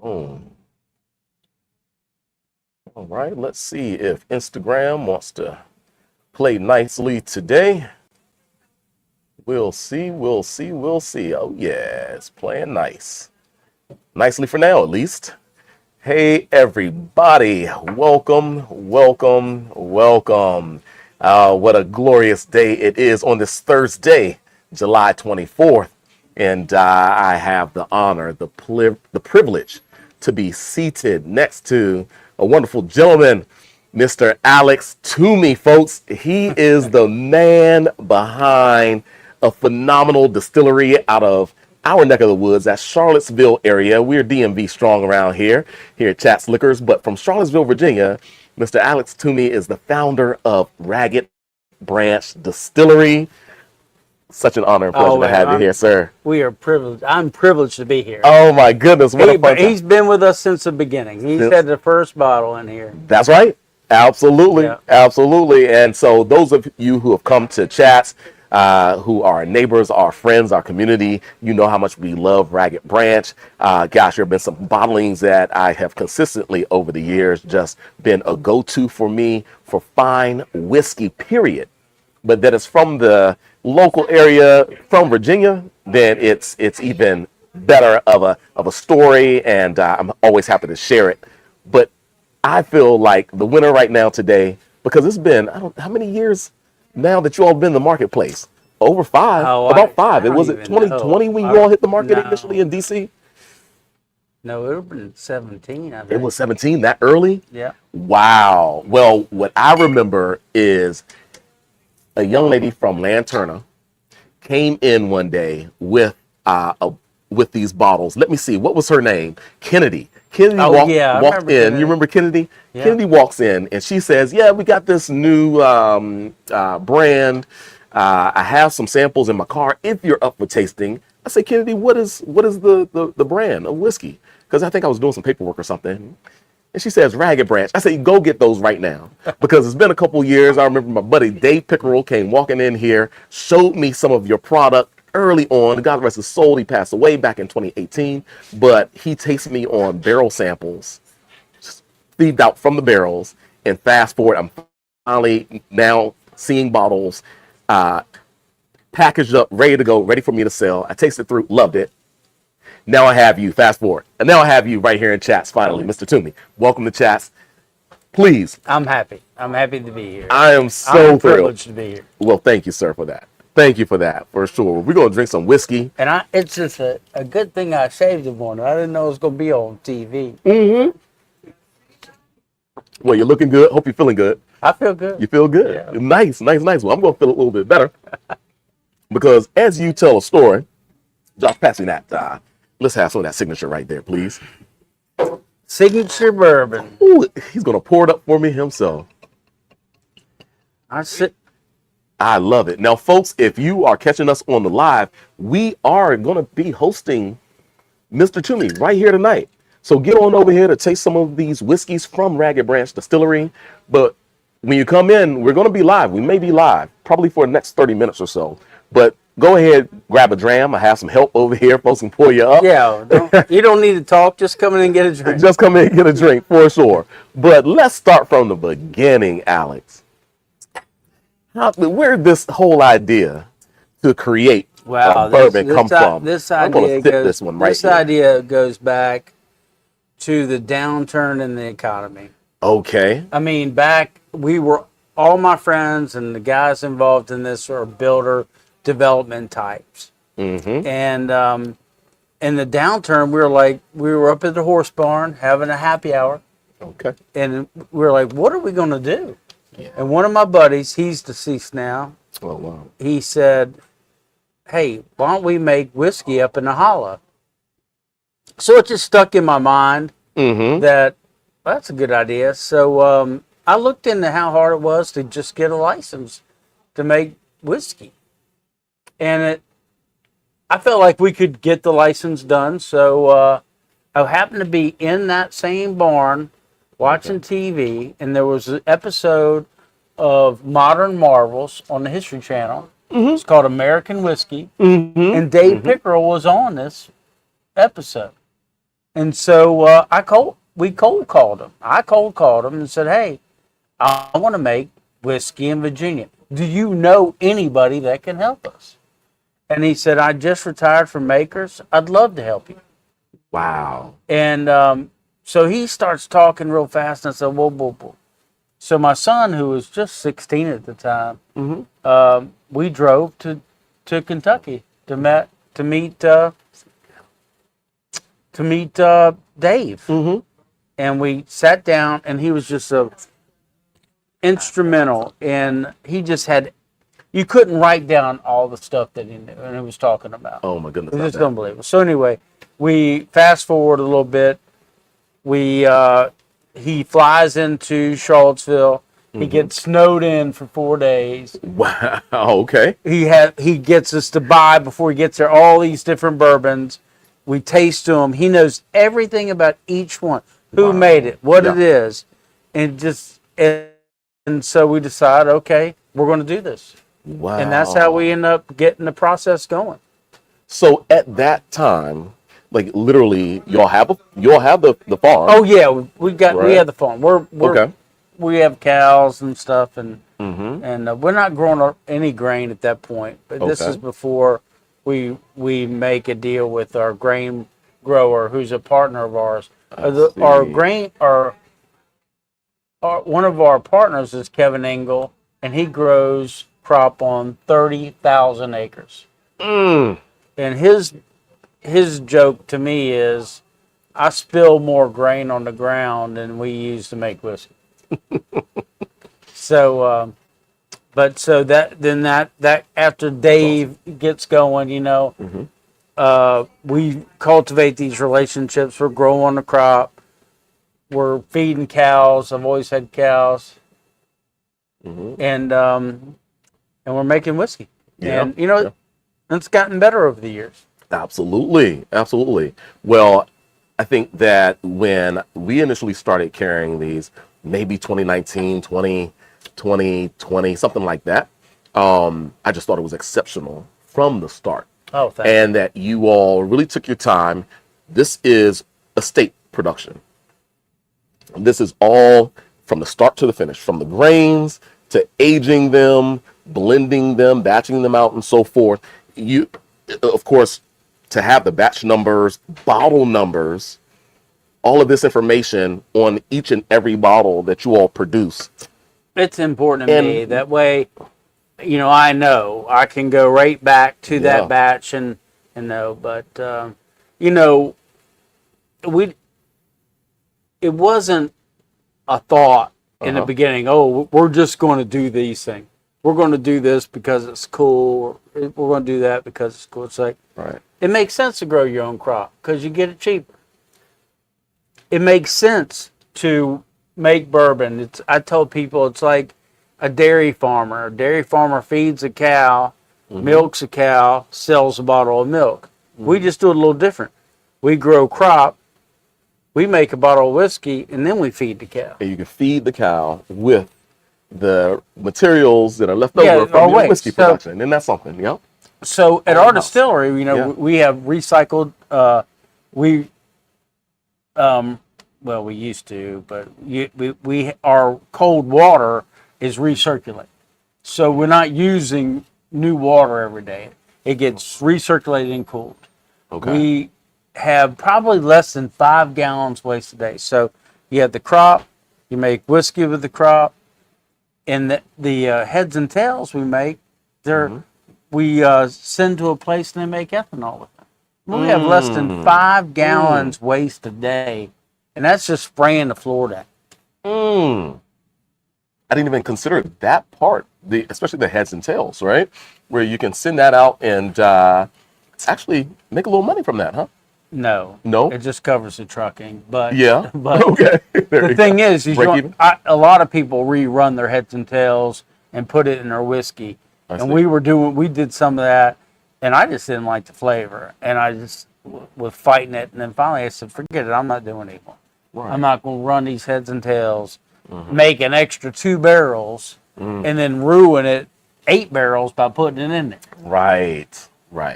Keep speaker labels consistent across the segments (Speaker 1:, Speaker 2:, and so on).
Speaker 1: Oh, all right. Let's see if Instagram wants to play nicely today. We'll see. We'll see. We'll see. Oh, yeah, it's playing nice. Nicely for now, at least. Hey, everybody. Welcome, welcome, welcome. What a glorious day it is on this Thursday, July 24th. And I have the honor, the privilege to be seated next to a wonderful gentleman, Mr. Alex Toomey, folks. He is the man behind a phenomenal distillery out of our neck of the woods, that Charlottesville area. We're DMV strong around here at Chat's Liquors. But from Charlottesville, Virginia, Mr. Alex Toomey is the founder of Ragged Branch Distillery. Such an honor and pleasure to have you here, sir.
Speaker 2: We are privileged. I'm privileged to be here.
Speaker 1: Oh my goodness. What a fun time.
Speaker 2: He's been with us since the beginning. He's had the first bottle in here.
Speaker 1: That's right. Absolutely. Yeah. Absolutely. And so those of you who have come to Chats, who are our neighbors, our friends, our community, you know how much we love Ragged Branch. Gosh, there have been some bottlings that I have consistently over the years just been a go-to for me for fine whiskey, period. But that is from the local area, from Virginia, then it's even better of a story, and I'm always happy to share it. But I feel like the winner right now today, because it's been, I don't how many years now that you all been in the marketplace? Over 5, about 5. It was it 2020 when you all hit the market initially in DC?
Speaker 2: No, it would have been 17, I think.
Speaker 1: It was 17, that early?
Speaker 2: Yeah.
Speaker 1: Wow. Well, what I remember is a young lady from Lanturna came in one day with these bottles. Let me see, what was her name? Kennedy. Kennedy walked in. You remember Kennedy? Yeah. Kennedy walks in and she says, "Yeah, we got this new brand. I have some samples in my car. If you're up for tasting." I say, "Kennedy, what is the brand of whiskey?" Because I think I was doing some paperwork or something. And she says, "Ragged Branch." I say, "Go get those right now." Because it's been a couple years. I remember my buddy Dave Pickerel came walking in here, showed me some of your product early on. God rest his soul, he passed away back in 2018. But he takes me on barrel samples, just feed out from the barrels. And fast forward, I'm finally now seeing bottles packaged up, ready to go, ready for me to sell. I tasted through, loved it. Now I have you, fast forward. And now I have you right here in Chats, finally, Mr. Toomey. Welcome to Chats. Please.
Speaker 2: I'm happy. I'm happy to be here.
Speaker 1: I am so
Speaker 2: I'm privileged to be here.
Speaker 1: Well, thank you, sir, for that. Thank you for that, for sure. We're going to drink some whiskey.
Speaker 2: And it's just a good thing I saved the morning. I didn't know it was going to be on TV.
Speaker 1: Mm-hmm. Well, you're looking good. Hope you're feeling good.
Speaker 2: I feel good.
Speaker 1: You feel good?
Speaker 2: Yeah.
Speaker 1: Nice. Well, I'm going to feel a little bit better. Because as you tell a story, Josh, pass me that. Let's have some of that signature right there, please.
Speaker 2: Signature bourbon.
Speaker 1: Ooh, he's going to pour it up for me himself. I love it. Now, folks, if you are catching us on the live, we are going to be hosting Mr. Toomey right here tonight. So get on over here to taste some of these whiskeys from Ragged Branch Distillery. But when you come in, we're going to be live. We may be live probably for the next 30 minutes or so. But go ahead, grab a dram. I have some help over here. Folks can pour you up.
Speaker 2: Yeah, you don't need to talk. Just come in and get a drink.
Speaker 1: Just come in and get a drink for sure. But let's start from the beginning, Alex. Where did this whole idea to create bourbon come from?
Speaker 2: This idea goes back to the downturn in the economy.
Speaker 1: Okay.
Speaker 2: I mean, all my friends and the guys involved in this are builder development types. Mm-hmm. And in the downturn, we were up at the horse barn having a happy hour.
Speaker 1: Okay.
Speaker 2: And we were like, what are we going to do? Yeah. And one of my buddies, he's deceased now.
Speaker 1: Oh, wow.
Speaker 2: He said, "Hey, why don't we make whiskey up in the hollow?" So it just stuck in my mind that that's a good idea. So I looked into how hard it was to just get a license to make whiskey. And I felt like we could get the license done. So I happened to be in that same barn watching TV, and there was an episode of Modern Marvels on the History Channel. Mm-hmm. It's called American Whiskey. Mm-hmm. And Dave Pickerel was on this episode. And so we cold called him. I cold called him and said, "Hey, I want to make whiskey in Virginia. Do you know anybody that can help us?" And he said, "I just retired from Makers. I'd love to help you."
Speaker 1: Wow.
Speaker 2: And so he starts talking real fast, and I said, "Whoa, whoa, whoa." So my son, who was just 16 at the time, we drove to Kentucky to meet Dave, and we sat down, and he was just instrumental, and he just had. You couldn't write down all the stuff that he knew and he was talking about.
Speaker 1: Oh my goodness!
Speaker 2: It's just unbelievable. So anyway, we fast forward a little bit. He flies into Charlottesville. He gets snowed in for 4 days.
Speaker 1: Wow. Okay.
Speaker 2: He gets us to buy before he gets there all these different bourbons. We taste them. He knows everything about each one, who made it, what it is, and so we decide, okay, we're going to do this.
Speaker 1: Wow.
Speaker 2: And that's how we end up getting the process going.
Speaker 1: So at that time, like literally, y'all have the farm.
Speaker 2: Oh yeah, we have the farm.
Speaker 1: Okay.
Speaker 2: We have cows and stuff, and we're not growing any grain at that point. But this is before we make a deal with our grain grower, who's a partner of ours. One of our partners is Kevin Engel, and he grows crop on 30,000 acres. And his joke to me is, I spill more grain on the ground than we use to make whiskey. So that after Dave gets going, we cultivate these relationships. We're growing the crop. We're feeding cows. I've always had cows, and we're making whiskey.
Speaker 1: Yeah.
Speaker 2: And it's gotten better over the years. Absolutely.
Speaker 1: Well, I think that when we initially started carrying these, maybe 2019, 2020, something like that, I just thought it was exceptional from the start.
Speaker 2: Oh, thank you.
Speaker 1: And that you all really took your time. This is estate production. This is all from the start to the finish, from the grains to aging them, blending them, batching them out, and so forth. You, of course, to have the batch numbers, bottle numbers, all of this information on each and every bottle that you all produce.
Speaker 2: It's important to me. That way, I know I can go right back to that batch and know. But, it wasn't a thought in the beginning, oh, we're just going to do these things. We're going to do this because it's cool. Or we're going to do that because it's cool. It's like, it makes sense to grow your own crop because you get it cheaper. It makes sense to make bourbon. I tell people it's like a dairy farmer. A dairy farmer feeds a cow, milks a cow, sells a bottle of milk. We just do it a little different. We grow crop, we make a bottle of whiskey, and then we feed the cow.
Speaker 1: And you can feed the cow with the materials that are left over from your whiskey production. And that's something,
Speaker 2: So at our distillery, we have recycled, we used to, but our cold water is recirculated. So we're not using new water every day. It gets recirculated and cooled.
Speaker 1: Okay.
Speaker 2: We have probably less than 5 gallons wasted a day. So you have the crop, you make whiskey with the crop, and the heads and tails we make, we send to a place and they make ethanol with them. We have less than 5 gallons waste a day, and that's just spraying the floor down.
Speaker 1: I didn't even consider that part, especially the heads and tails, right? Where you can send that out and actually make a little money from that, huh?
Speaker 2: No. It just covers the trucking. But
Speaker 1: okay.
Speaker 2: The thing is a lot of people rerun their heads and tails and put it in their whiskey. And we did some of that, and I just didn't like the flavor. And I just was fighting it. And then finally I said, forget it, I'm not doing it anymore. Right. I'm not going to run these heads and tails, make an extra 2 barrels, and then ruin it 8 barrels by putting it in there.
Speaker 1: Right.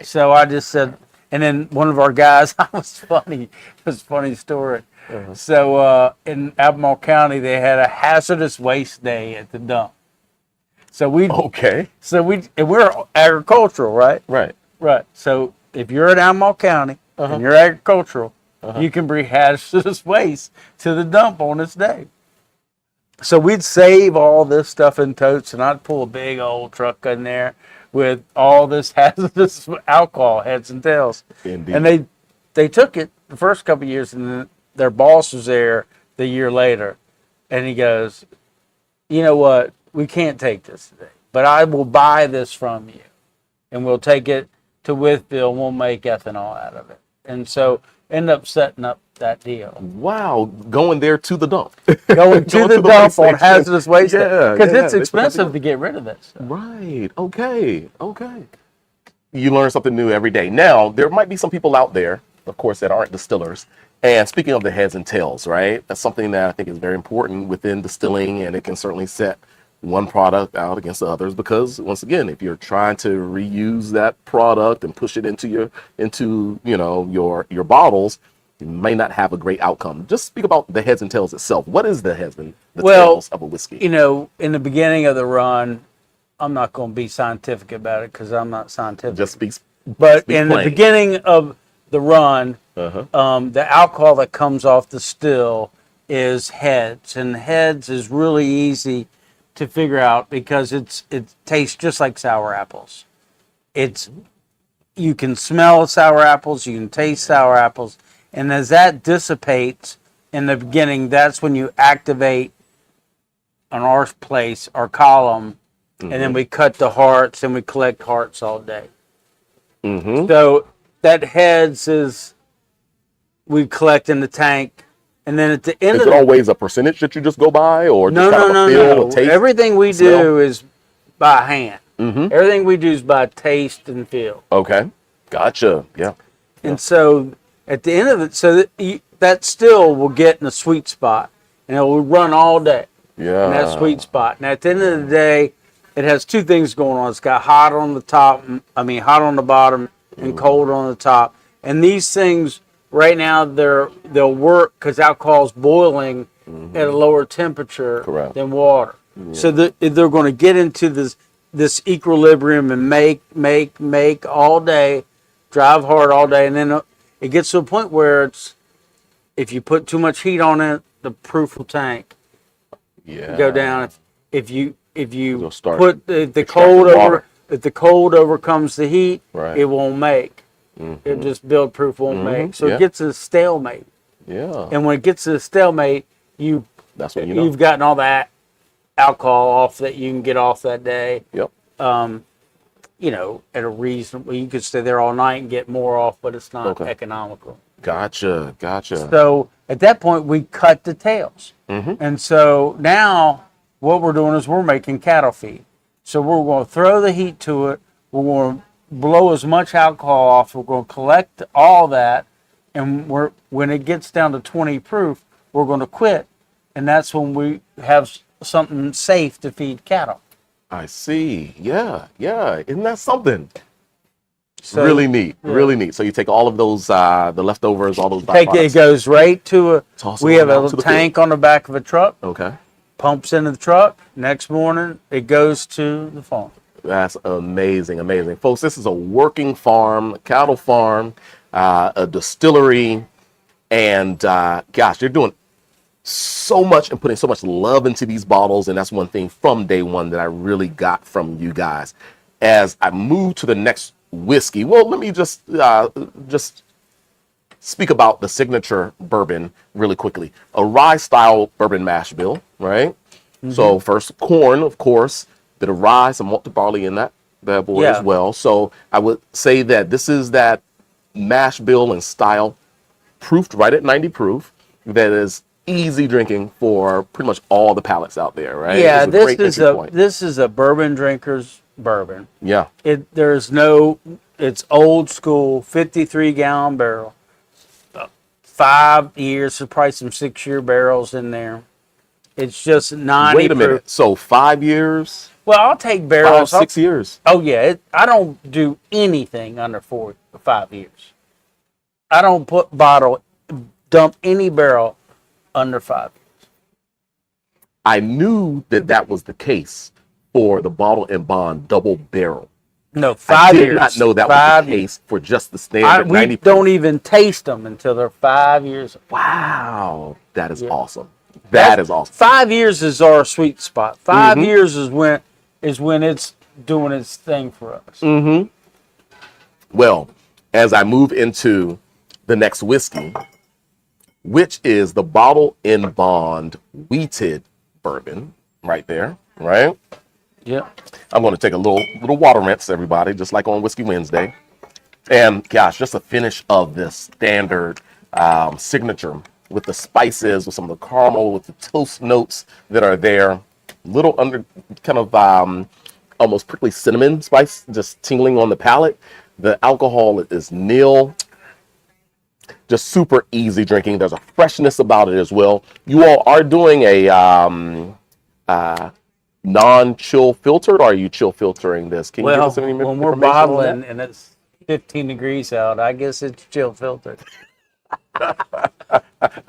Speaker 2: So I just said, And then one of our guys, it was funny. It was a funny story. So in Albemarle County, they had a hazardous waste day at the dump. So and we're agricultural, right?
Speaker 1: Right.
Speaker 2: Right. So if you're in Albemarle County and you're agricultural, you can bring hazardous waste to the dump on this day. So we'd save all this stuff in totes, and I'd pull a big old truck in there with all this hazardous alcohol, heads and tails.
Speaker 1: Indeed.
Speaker 2: And they took it the first couple of years, and then their boss was there the year later, and he goes, "You know what? We can't take this today, but I will buy this from you, and we'll take it to Withville, and we'll make ethanol out of it." And so end up setting up that deal.
Speaker 1: Wow, going there to the dump.
Speaker 2: Going to the dump on hazardous waste.
Speaker 1: Yeah,
Speaker 2: because it's expensive to get rid of that stuff.
Speaker 1: Right. Okay. You learn something new every day. Now, there might be some people out there, of course, that aren't distillers. And speaking of the heads and tails, right? That's something that I think is very important within distilling, and it can certainly set one product out against the others, because once again, if you're trying to reuse that product and push it into your bottles, you may not have a great outcome. Just speak about the heads and tails itself. What is the heads and the tails of a whiskey?
Speaker 2: In the beginning of the run, I'm not going to be scientific about it because I'm not scientific.
Speaker 1: Just speak.
Speaker 2: But in the beginning of the run, the alcohol that comes off the still is heads, and heads is really easy to figure out because it tastes just like sour apples. You can smell sour apples, you can taste sour apples, and as that dissipates in the beginning, that's when you activate on our place, our column, and then we cut the hearts and we collect hearts all day. So that heads is we collect in the tank. And then at the end
Speaker 1: is it always a percentage that you just go by, or just
Speaker 2: no.
Speaker 1: a taste?
Speaker 2: Everything we do is by hand. Everything we do is by taste and feel.
Speaker 1: Okay, gotcha. Yeah.
Speaker 2: And so at the end of it, that still will get in a sweet spot, and it will run all day.
Speaker 1: Yeah.
Speaker 2: In that sweet spot. And at the end of the day, it has two things going on. It's got hot on the top. Hot on the bottom and cold on the top. And these things, right now, they'll work because alcohol's boiling at a lower temperature than water. Yeah. So they're going to get into this equilibrium and make all day, drive hard all day, and then it gets to a point where if you put too much heat on it, the proof will tank.
Speaker 1: Yeah.
Speaker 2: Go down. If you put the cold overcomes the heat, it won't make. It just build proof won't make. So it gets to a stalemate.
Speaker 1: Yeah.
Speaker 2: And when it gets to a stalemate,
Speaker 1: that's when
Speaker 2: you've gotten all that alcohol off that you can get off that day.
Speaker 1: Yep.
Speaker 2: At a reasonable, you could stay there all night and get more off, but it's not economical.
Speaker 1: Gotcha.
Speaker 2: So at that point, we cut the tails. And so now what we're doing is we're making cattle feed. So we're going to throw the heat to it. We're going to blow as much alcohol off. We're going to collect all that. And when it gets down to 20 proof, we're going to quit. And that's when we have something safe to feed cattle.
Speaker 1: I see. Yeah. Isn't that something? So, really neat. So you take all of those, the leftovers, all those byproducts.
Speaker 2: It goes right to we have a little tank on the back of a truck.
Speaker 1: Okay.
Speaker 2: Pumps into the truck. Next morning, it goes to the farm.
Speaker 1: That's amazing. Folks, this is a working farm, a cattle farm, a distillery, and gosh, they're doing so much and putting so much love into these bottles, and that's one thing from day one that I really got from you guys. As I move to the next whiskey, well, let me just speak about the signature bourbon really quickly. A rye style bourbon mash bill, right? So first corn, of course, bit of rye, some malted barley in that bad boy as well. So I would say that this is that mash bill and style, proofed right at 90 proof, that is easy drinking for pretty much all the palates out there, right?
Speaker 2: Yeah, this is a bourbon drinker's bourbon.
Speaker 1: Yeah.
Speaker 2: It's old school, 53-gallon barrel. 5 years, so probably some 6-year barrels in there. It's just 90
Speaker 1: Wait a minute. So 5 years?
Speaker 2: Well, I'll take barrels.
Speaker 1: 6 years.
Speaker 2: Oh, yeah. I don't do anything under 5 years. I don't dump any barrel under 5.
Speaker 1: I knew that was the case for the bottle and bond double barrel.
Speaker 2: No,
Speaker 1: I
Speaker 2: 5
Speaker 1: did
Speaker 2: years.
Speaker 1: not know that was
Speaker 2: 5
Speaker 1: the
Speaker 2: years.
Speaker 1: case for just the standard
Speaker 2: We
Speaker 1: 90.
Speaker 2: don't even taste them until they're 5 years.
Speaker 1: Wow, that is awesome.
Speaker 2: That's
Speaker 1: That is awesome.
Speaker 2: 5 years is our sweet spot. 5 years is when it's doing its thing for us.
Speaker 1: Well, as I move into the next whiskey, which is the bottle and bond wheated bourbon, right there, right?
Speaker 2: Yep.
Speaker 1: I'm going to take a little water rinse, everybody, just like on Whiskey Wednesday. And gosh, just a finish of this standard signature with the spices, with some of the caramel, with the toast notes that are there. Little under kind of almost prickly cinnamon spice, just tingling on the palate. The alcohol is nil. Just super easy drinking. There's a freshness about it as well. You all are doing a non-chill filtered, or are you chill filtering this? Can you give us any
Speaker 2: when we're
Speaker 1: information on
Speaker 2: bottling and it's 15 degrees out, I guess it's chill filtered.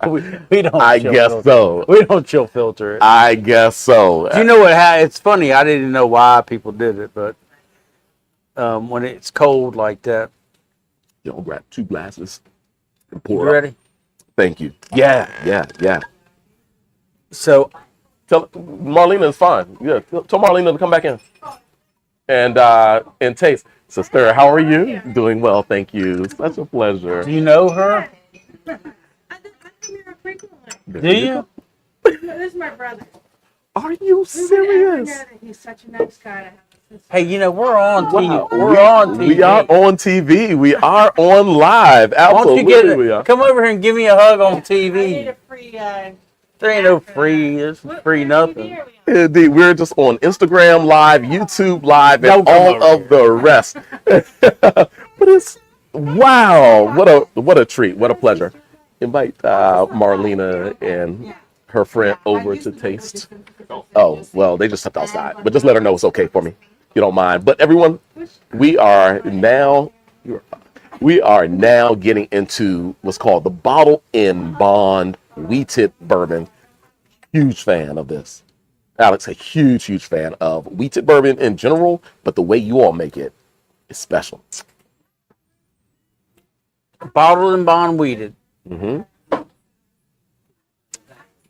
Speaker 2: we don't.
Speaker 1: I
Speaker 2: chill
Speaker 1: guess
Speaker 2: filter.
Speaker 1: so.
Speaker 2: We don't chill filter it.
Speaker 1: I guess so.
Speaker 2: Do you know what? It's funny. I didn't know why people did it, but when it's cold like that.
Speaker 1: You'll grab 2 glasses and
Speaker 2: You
Speaker 1: pour up.
Speaker 2: ready?
Speaker 1: Thank you. Yeah.
Speaker 2: So
Speaker 1: Tell Marlena is fine. Yeah, tell Marlena to come back in and taste. Sister, how are you? Doing well, thank you. Such a pleasure.
Speaker 2: do you know her?
Speaker 3: I come here frequently.
Speaker 2: Do you?
Speaker 3: This is my brother.
Speaker 1: Are you
Speaker 3: Who would ever
Speaker 1: serious?
Speaker 3: know that he's such a nice guy to have a sister?
Speaker 2: Hey, we're on TV.
Speaker 1: Wow.
Speaker 2: We're on TV.
Speaker 1: We are on TV. We are on live.
Speaker 2: Why don't you
Speaker 1: Absolutely, we are.
Speaker 2: come over here and give me a hug on
Speaker 3: I need
Speaker 2: TV.
Speaker 3: a free.
Speaker 2: There ain't no free. There's free nothing.
Speaker 1: Indeed, we're just on Instagram Live, YouTube Live, and
Speaker 2: Don't come
Speaker 1: all
Speaker 2: over
Speaker 1: of the rest. But it's wow! What a treat! What a pleasure! Invite Marlena and her friend over to taste. Oh well, they just stepped outside, but just let her know it's okay for me. You don't mind. But everyone, we are now getting into what's called the bottle and bond wheated bourbon. Huge fan of this. Alex, a huge fan of wheated bourbon in general, but the way you all make it is special.
Speaker 2: Bottled and bond wheated.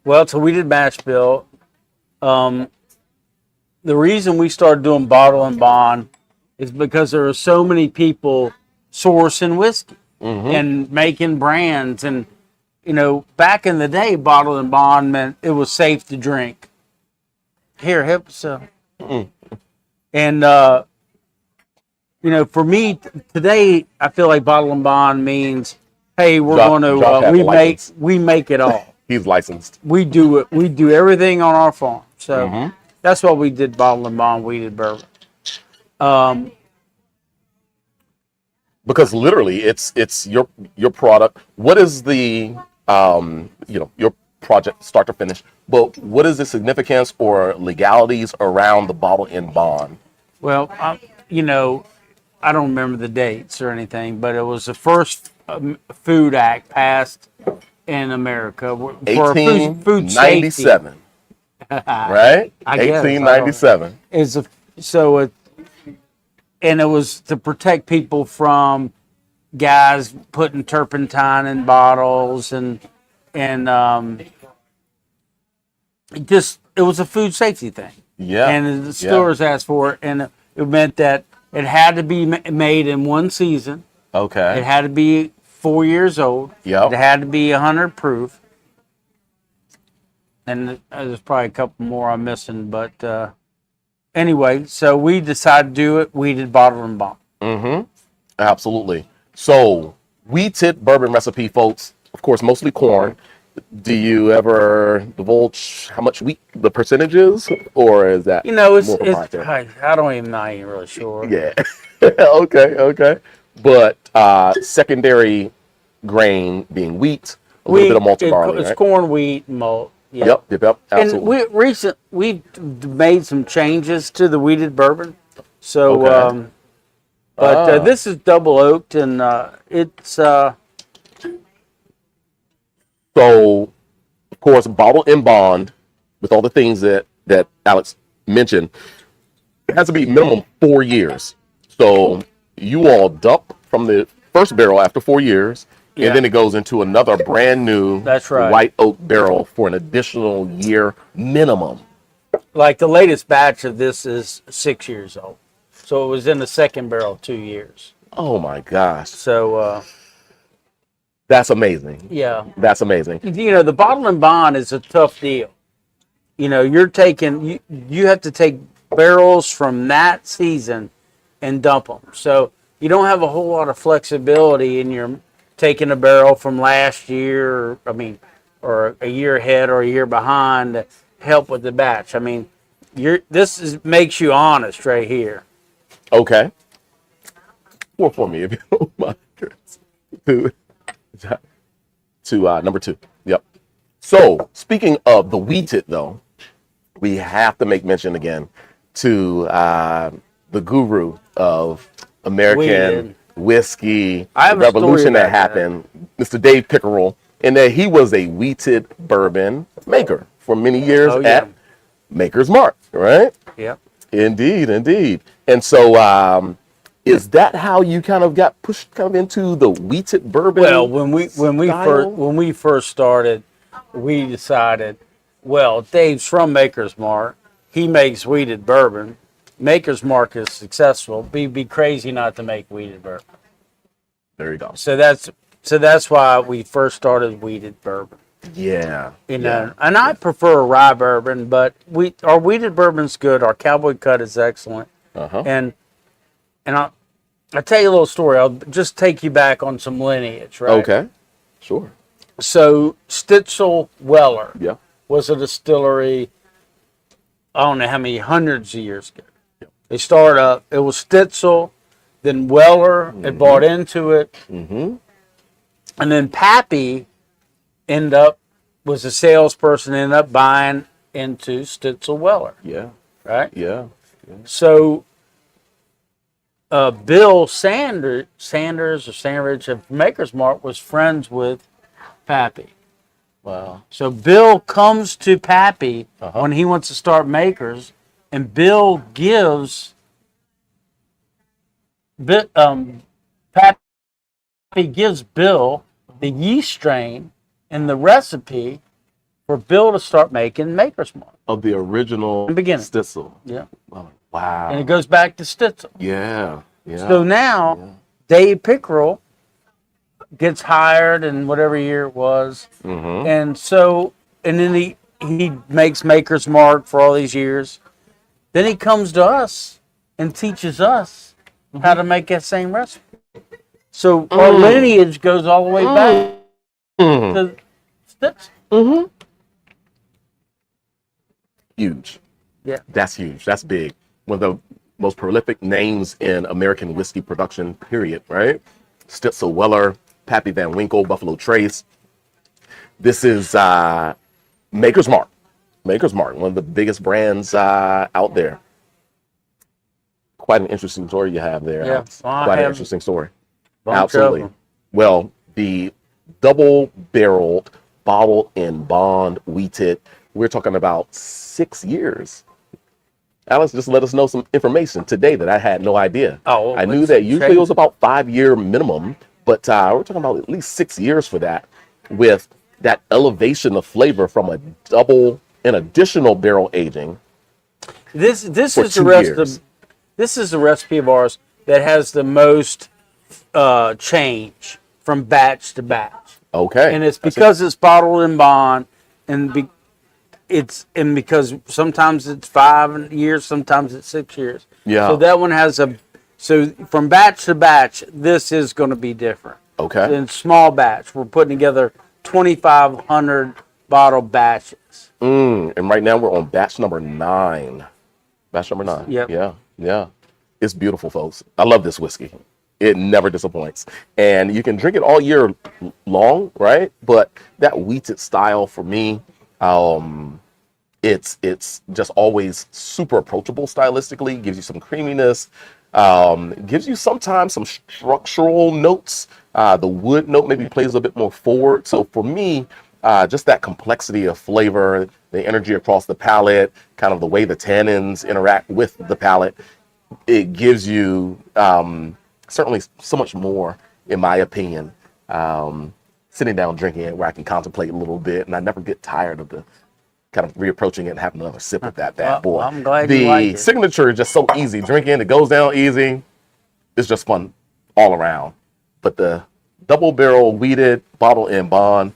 Speaker 2: Well, it's a wheated mash bill. The reason we started doing bottle and bond is because there are so many people sourcing whiskey and making brands. And, back in the day, bottle and bond meant it was safe to drink. Here, help yourself. And, for me today, I feel like bottle and bond means, hey, we're going to, we make it all.
Speaker 1: He's licensed.
Speaker 2: We do it. We do everything on our farm. So that's why we did bottle and bond wheated bourbon.
Speaker 1: Because literally, it's your product. What is the your project start to finish? But what is the significance or legalities around the bottle and bond?
Speaker 2: Well, I don't remember the dates or anything, but it was the first food act passed in America for food safety.
Speaker 1: 1897. Right?
Speaker 2: I guess.
Speaker 1: 1897.
Speaker 2: And it was to protect people from guys putting turpentine in bottles and it was a food safety thing.
Speaker 1: Yeah.
Speaker 2: And the stores asked for it, and it meant that it had to be made in one season.
Speaker 1: Okay.
Speaker 2: It had to be 4 years old.
Speaker 1: Yep.
Speaker 2: It had to be 100 proof. And there's probably a couple more I'm missing, but anyway, so we decided to do it. We did bottle and bond.
Speaker 1: Absolutely. So, wheated bourbon recipe, folks. Of course, mostly corn. Do you ever divulge how much wheat the percentage is, or is that
Speaker 2: It's
Speaker 1: more proprietary?
Speaker 2: I'm not even really sure.
Speaker 1: Yeah. Okay. But secondary grain being wheat, a little bit of malted barley,
Speaker 2: It's
Speaker 1: right?
Speaker 2: corn, wheat, malt. Yeah.
Speaker 1: Yep. Absolutely.
Speaker 2: And we've made some changes to the wheated bourbon. So,
Speaker 1: Okay.
Speaker 2: this is double oaked, and it's
Speaker 1: So, of course, bottle and bond with all the things that Alex mentioned. It has to be minimum 4 years. So you all dump from the first barrel after 4 years,
Speaker 2: Yeah.
Speaker 1: and then it goes into another brand new
Speaker 2: That's right.
Speaker 1: white oak barrel for an additional year minimum.
Speaker 2: Like the latest batch of this is 6 years old. So it was in the second barrel 2 years.
Speaker 1: Oh my gosh.
Speaker 2: So,
Speaker 1: That's amazing.
Speaker 2: yeah.
Speaker 1: That's amazing.
Speaker 2: The bottle and bond is a tough deal. You're taking, you have to take barrels from that season and dump them. So you don't have a whole lot of flexibility in your taking a barrel from last year, or a year ahead or a year behind to help with the batch. Makes you honest right here.
Speaker 1: Okay. Pour for me if you don't mind. To number 2. Yep. So speaking of the wheated, though, we have to make mention again to the guru of American whiskey,
Speaker 2: I have
Speaker 1: the
Speaker 2: a story
Speaker 1: revolution that
Speaker 2: about that.
Speaker 1: happened, Mr. Dave Pickerel, and that he was a wheated bourbon maker for many years
Speaker 2: Oh, yeah.
Speaker 1: at Maker's Mark, right?
Speaker 2: Yep.
Speaker 1: Indeed, indeed. And so is that how you kind of got pushed into the wheated bourbon?
Speaker 2: Well, when we first started, we decided, well, Dave's from Maker's Mark. He makes wheated bourbon. Maker's Mark is successful. We'd be crazy not to make wheated bourbon.
Speaker 1: There you go.
Speaker 2: So that's why we first started wheated bourbon.
Speaker 1: Yeah.
Speaker 2: And I prefer rye bourbon, but our wheated bourbon's good. Our Cowboy cut is excellent.
Speaker 1: Uh-huh.
Speaker 2: And I'll tell you a little story. I'll just take you back on some lineage, right?
Speaker 1: Okay. Sure.
Speaker 2: So Stitzel Weller
Speaker 1: Yeah.
Speaker 2: was a distillery, I don't know how many hundreds of years ago. They started up, it was Stitzel, then Weller had bought into it,
Speaker 1: Mm-hmm.
Speaker 2: and then Pappy was a salesperson, ended up buying into Stitzel Weller,
Speaker 1: Yeah.
Speaker 2: right?
Speaker 1: Yeah.
Speaker 2: So Bill Sanders or Sandridge of Maker's Mark was friends with Pappy.
Speaker 1: Wow.
Speaker 2: So Bill comes to Pappy when he wants to start Makers, and Bill gives Pappy gives Bill the yeast strain and the recipe for Bill to start making Maker's Mark.
Speaker 1: Of the original
Speaker 2: Beginning.
Speaker 1: Stitzel.
Speaker 2: Yeah.
Speaker 1: Oh, wow.
Speaker 2: And it goes back to Stitzel.
Speaker 1: Yeah. Yeah.
Speaker 2: So now Dave Pickerel gets hired in whatever year it was.
Speaker 1: Mm-hmm.
Speaker 2: And then he makes Maker's Mark for all these years. Then he comes to us and teaches us how to make that same recipe. So our lineage goes all the way back to Stitzel.
Speaker 1: Mm-hmm. Huge.
Speaker 2: Yeah.
Speaker 1: That's huge. That's big. One of the most prolific names in American whiskey production, period, right? Stitzel Weller, Pappy Van Winkle, Buffalo Trace. This is Maker's Mark. Maker's Mark, one of the biggest brands out there. Quite an interesting story you have there.
Speaker 2: Yeah,
Speaker 1: Alex. Quite an interesting story. Absolutely. Well, the double-barreled, bottle and bond wheated, we're talking about 6 years. Alex just let us know some information today that I had no idea.
Speaker 2: Oh,
Speaker 1: I knew that usually it was about 5-year minimum, but we're talking about at least 6 years for that, with that elevation of flavor from an additional barrel aging.
Speaker 2: This
Speaker 1: For
Speaker 2: is
Speaker 1: 2 years.
Speaker 2: This is the recipe of ours that has the most change from batch to batch.
Speaker 1: Okay.
Speaker 2: And it's because it's bottled in bond, and because sometimes it's 5 years, sometimes it's 6 years.
Speaker 1: Yeah.
Speaker 2: So that one has so from batch to batch, this is going to be different.
Speaker 1: Okay.
Speaker 2: In small batch, we're putting together 2,500 bottle batches.
Speaker 1: And right now we're on batch number 9. Batch number 9.
Speaker 2: Yep.
Speaker 1: Yeah. Yeah. It's beautiful, folks. I love this whiskey. It never disappoints. And you can drink it all year long, right? But that wheated style for me, it's just always super approachable stylistically. Gives you some creaminess. Gives you sometimes some structural notes. The wood note maybe plays a bit more forward. So for me, just that complexity of flavor, the energy across the palate, kind of the way the tannins interact with the palate. It gives you certainly so much more, in my opinion, sitting down drinking it where I can contemplate a little bit, and I never get tired of the kind of reapproaching it and having another sip of that bad boy.
Speaker 2: I'm glad you like
Speaker 1: The
Speaker 2: it.
Speaker 1: signature is just so easy drinking. It goes down easy. It's just fun all around. But the double barrel weeded bottle in bond,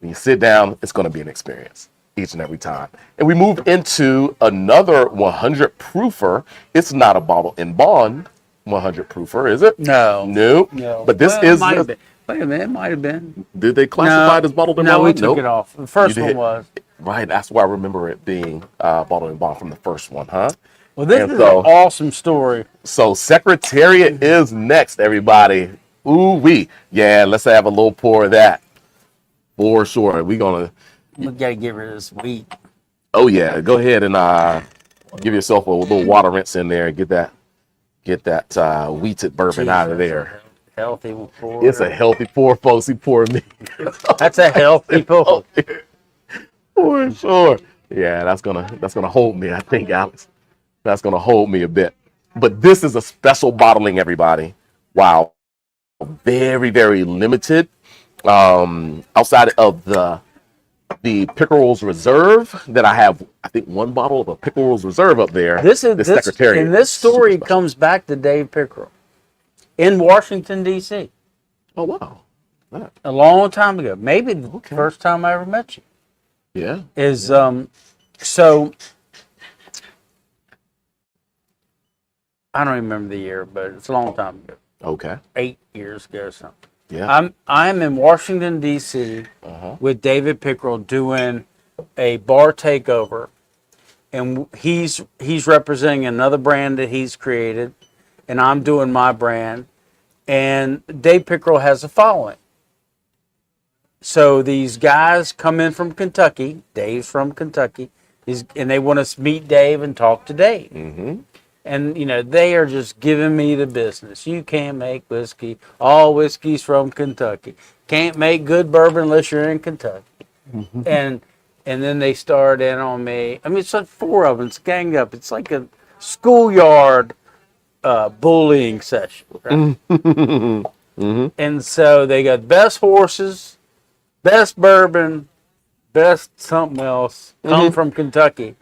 Speaker 1: when you sit down, it's going to be an experience each and every time. And we move into another 100 proofer. It's not a bottle in bond 100 proofer, is it?
Speaker 2: No.
Speaker 1: No. But this is.
Speaker 2: Might have been. Wait a minute, it might have been.
Speaker 1: Did they classify it as bottled in bond?
Speaker 2: No, we took it off. The first
Speaker 1: You
Speaker 2: one
Speaker 1: did?
Speaker 2: was.
Speaker 1: Right, that's why I remember it being bottled in bond from the first one, huh?
Speaker 2: Well, this
Speaker 1: And
Speaker 2: is
Speaker 1: so-
Speaker 2: an awesome story.
Speaker 1: So Secretariat is next, everybody. Ooh wee. Yeah, let's have a little pour of that. For sure. We gonna
Speaker 2: We gotta get rid of this wheat.
Speaker 1: oh yeah, go ahead and give yourself a little water rinse in there and get that wheated bourbon out of there.
Speaker 2: Healthy pour.
Speaker 1: It's a healthy pour, folks. He poured me.
Speaker 2: That's a healthy pour.
Speaker 1: For sure. Yeah, that's gonna hold me, I think, Alex. That's gonna hold me a bit. But this is a special bottling, everybody. Wow. Very, very limited. Outside of the Pickerel's Reserve that I have, I think one bottle of a Pickerel's Reserve up there.
Speaker 2: This is
Speaker 1: the
Speaker 2: this,
Speaker 1: Secretariat.
Speaker 2: and this
Speaker 1: Super
Speaker 2: story
Speaker 1: special.
Speaker 2: comes back to Dave Pickerel in Washington D.C.
Speaker 1: Oh wow.
Speaker 2: a long time ago. Maybe the first time I ever met you.
Speaker 1: Yeah.
Speaker 2: Is so I don't even remember the year, but it's a long time ago.
Speaker 1: Okay.
Speaker 2: 8 years ago or something.
Speaker 1: Yeah.
Speaker 2: I'm in Washington D.C. with David Pickerel doing a bar takeover, and he's representing another brand that he's created, and I'm doing my brand, and Dave Pickerel has a following. So these guys come in from Kentucky. Dave's from Kentucky, and they want to meet Dave and talk to Dave.
Speaker 1: Mm-hmm.
Speaker 2: And, they are just giving me the business. You can't make whiskey. All whiskey's from Kentucky. Can't make good bourbon unless you're in Kentucky.
Speaker 1: Mm-hmm.
Speaker 2: And then they start in on me. I mean, it's like four of them. It's ganged up. It's like a schoolyard bullying session. Right?
Speaker 1: Mm-hmm.
Speaker 2: And so they got best horses, best bourbon, best something else, come from Kentucky.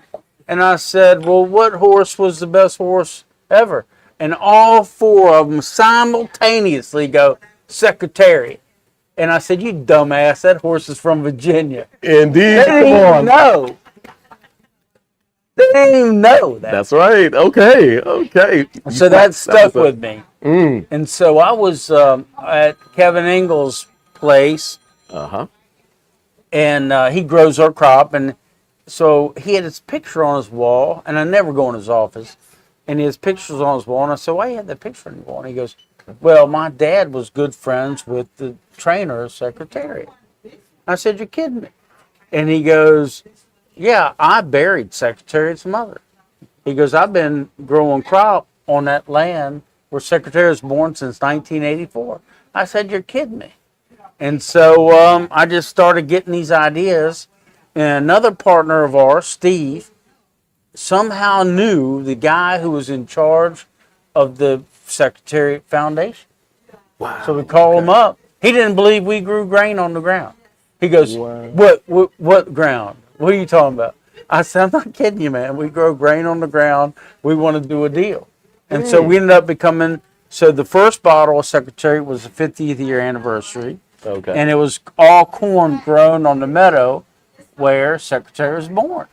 Speaker 2: And I said, well, what horse was the best horse ever? And all four of them simultaneously go, Secretariat. And I said, you dumbass, that horse is from Virginia.
Speaker 1: Indeed.
Speaker 2: They didn't even know. They didn't even know that.
Speaker 1: That's right. Okay.
Speaker 2: So that stuck
Speaker 1: was
Speaker 2: with me. And so I was at Kevin Ingles' place, and he grows our crop, and so he had his picture on his wall, and I never go in his office, and his picture's on his wall, and I said, why you have that picture on your wall? And he goes, well, my dad was good friends with the trainer of Secretariat. I said, you're kidding me. And he goes, yeah, I buried Secretariat's mother. He goes, I've been growing crop on that land where Secretariat was born since 1984. I said, you're kidding me. And so I just started getting these ideas. And another partner of ours, Steve, somehow knew the guy who was in charge of the Secretariat Foundation.
Speaker 1: Wow.
Speaker 2: So we called him up. He didn't believe we grew grain on the ground. He goes, what ground? What are you talking about? I said, I'm not kidding you, man. We grow grain on the ground. We want to do a deal. And so we ended up becoming, so the first bottle of Secretariat was the 50th year anniversary.
Speaker 1: Okay.
Speaker 2: And it was all corn grown on the meadow where Secretariat was born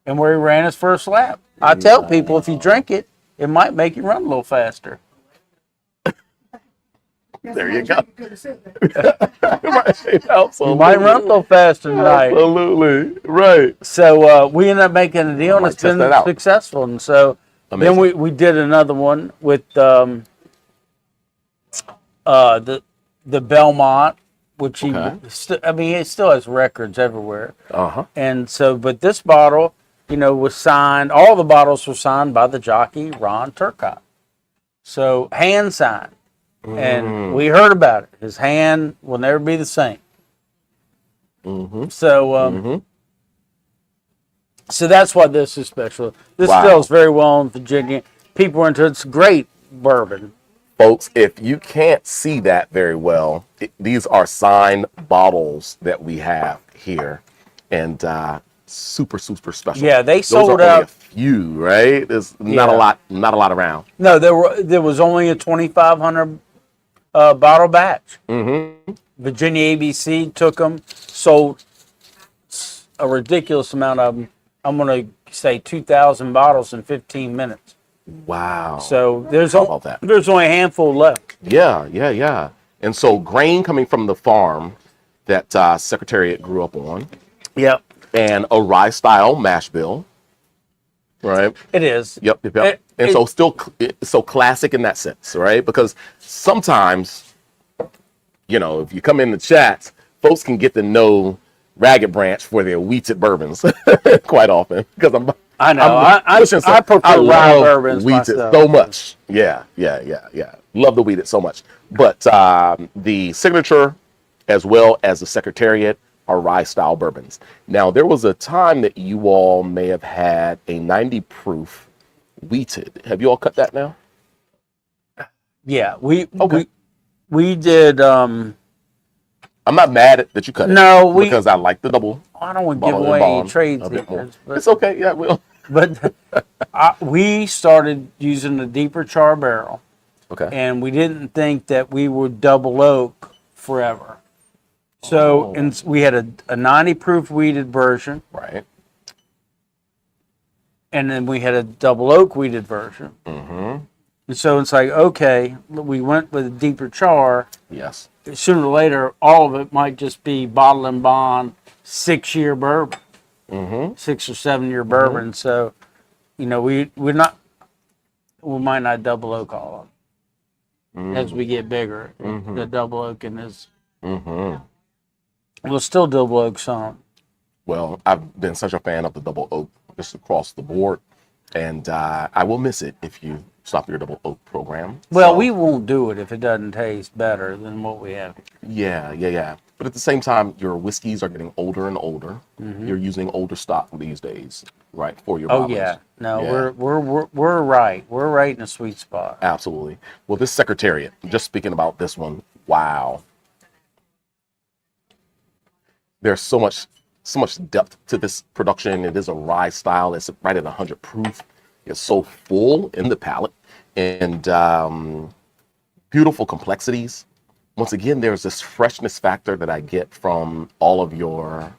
Speaker 2: and where he ran his first lap. I tell people if you drink it, it might make you run a little faster.
Speaker 1: There you go.
Speaker 2: You might run a little faster tonight.
Speaker 1: Absolutely. Right.
Speaker 2: So we ended up making a deal, and
Speaker 1: might
Speaker 2: it's
Speaker 1: test
Speaker 2: been
Speaker 1: that out.
Speaker 2: successful. And so
Speaker 1: Amazing.
Speaker 2: then we did another one with the Belmont, which he, it still has records everywhere. And so, but this bottle, was signed. All the bottles were signed by the jockey Ron Turcotte. So hand signed. And we heard about it. His hand will never be the same. So, so that's why this is special. This
Speaker 1: Wow.
Speaker 2: sells very well in Virginia. People are into it. It's great bourbon.
Speaker 1: Folks, if you can't see that very well, these are signed bottles that we have here, and super special.
Speaker 2: Yeah, they
Speaker 1: Those
Speaker 2: sold
Speaker 1: are only
Speaker 2: out.
Speaker 1: a few, right? There's not a lot around.
Speaker 2: No, there was only a 2,500 bottle batch. Virginia ABC took them, sold a ridiculous amount of them. I'm going to say 2,000 bottles in 15 minutes.
Speaker 1: Wow.
Speaker 2: So there's
Speaker 1: How about that?
Speaker 2: there's only a handful left.
Speaker 1: Yeah. And so grain coming from the farm that Secretariat grew up on,
Speaker 2: Yep,
Speaker 1: and a rye style mash bill, right?
Speaker 2: it is.
Speaker 1: Yep. And so still so classic in that sense, right? Because sometimes, if you come in the chats, folks can get to know Ragged Branch for their wheated bourbons quite often. Because
Speaker 2: I know. I prefer rye bourbons
Speaker 1: wheated
Speaker 2: myself.
Speaker 1: so much. Yeah. Love the wheated so much. But the signature, as well as the Secretariat, are rye style bourbons. Now, there was a time that you all may have had a 90 proof wheated. Have you all cut that now?
Speaker 2: Yeah, we did.
Speaker 1: I'm not mad at that you cut
Speaker 2: No,
Speaker 1: it because I like the double.
Speaker 2: I don't want to give
Speaker 1: bottle and
Speaker 2: away
Speaker 1: bond
Speaker 2: trade
Speaker 1: a bit more.
Speaker 2: secrets, but
Speaker 1: It's okay. Yeah, we'll.
Speaker 2: we started using the deeper char barrel,
Speaker 1: Okay.
Speaker 2: and we didn't think that we would double oak forever. So, and we had a 90 proof wheated version,
Speaker 1: Right.
Speaker 2: and then we had a double oak wheated version. And so it's like, okay, we went with a deeper char.
Speaker 1: Yes.
Speaker 2: Sooner or later, all of it might just be bottle and bond, 6-year bourbon, 6 or 7 year bourbon. So, we might not double oak all of them as we get bigger. The double oaking is, we'll still double oak some.
Speaker 1: Well, I've been such a fan of the double oak just across the board, and I will miss it if you stop your double oak program.
Speaker 2: Well,
Speaker 1: So,
Speaker 2: we won't do it if it doesn't taste better than what we have.
Speaker 1: Yeah. But at the same time, your whiskeys are getting older and older. You're using older stock these days, right? For your
Speaker 2: Oh
Speaker 1: bottlers.
Speaker 2: yeah, no,
Speaker 1: Yeah.
Speaker 2: we're right. We're right in a sweet spot.
Speaker 1: Absolutely. Well, this Secretariat, just speaking about this one, wow. There's so much depth to this production. It is a rye style. It's right at 100 proof. It's so full in the palate, and beautiful complexities. Once again, there's this freshness factor that I get from all of your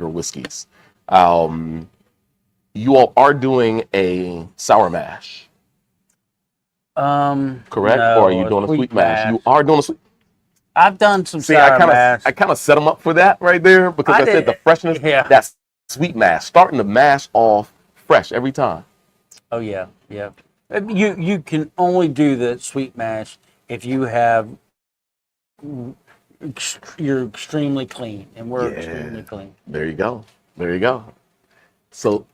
Speaker 1: whiskeys. You all are doing a sour mash, correct?
Speaker 2: No,
Speaker 1: Or are you doing a sweet mash? You are doing a sweet.
Speaker 2: I've done some
Speaker 1: See,
Speaker 2: sour mash.
Speaker 1: I kind of set them up for that right there because I said the freshness.
Speaker 2: Yeah.
Speaker 1: That's sweet mash, starting to mash off fresh every time.
Speaker 2: Oh yeah. You can only do the sweet mash if you have you're extremely clean, and we're extremely clean.
Speaker 1: There you go. So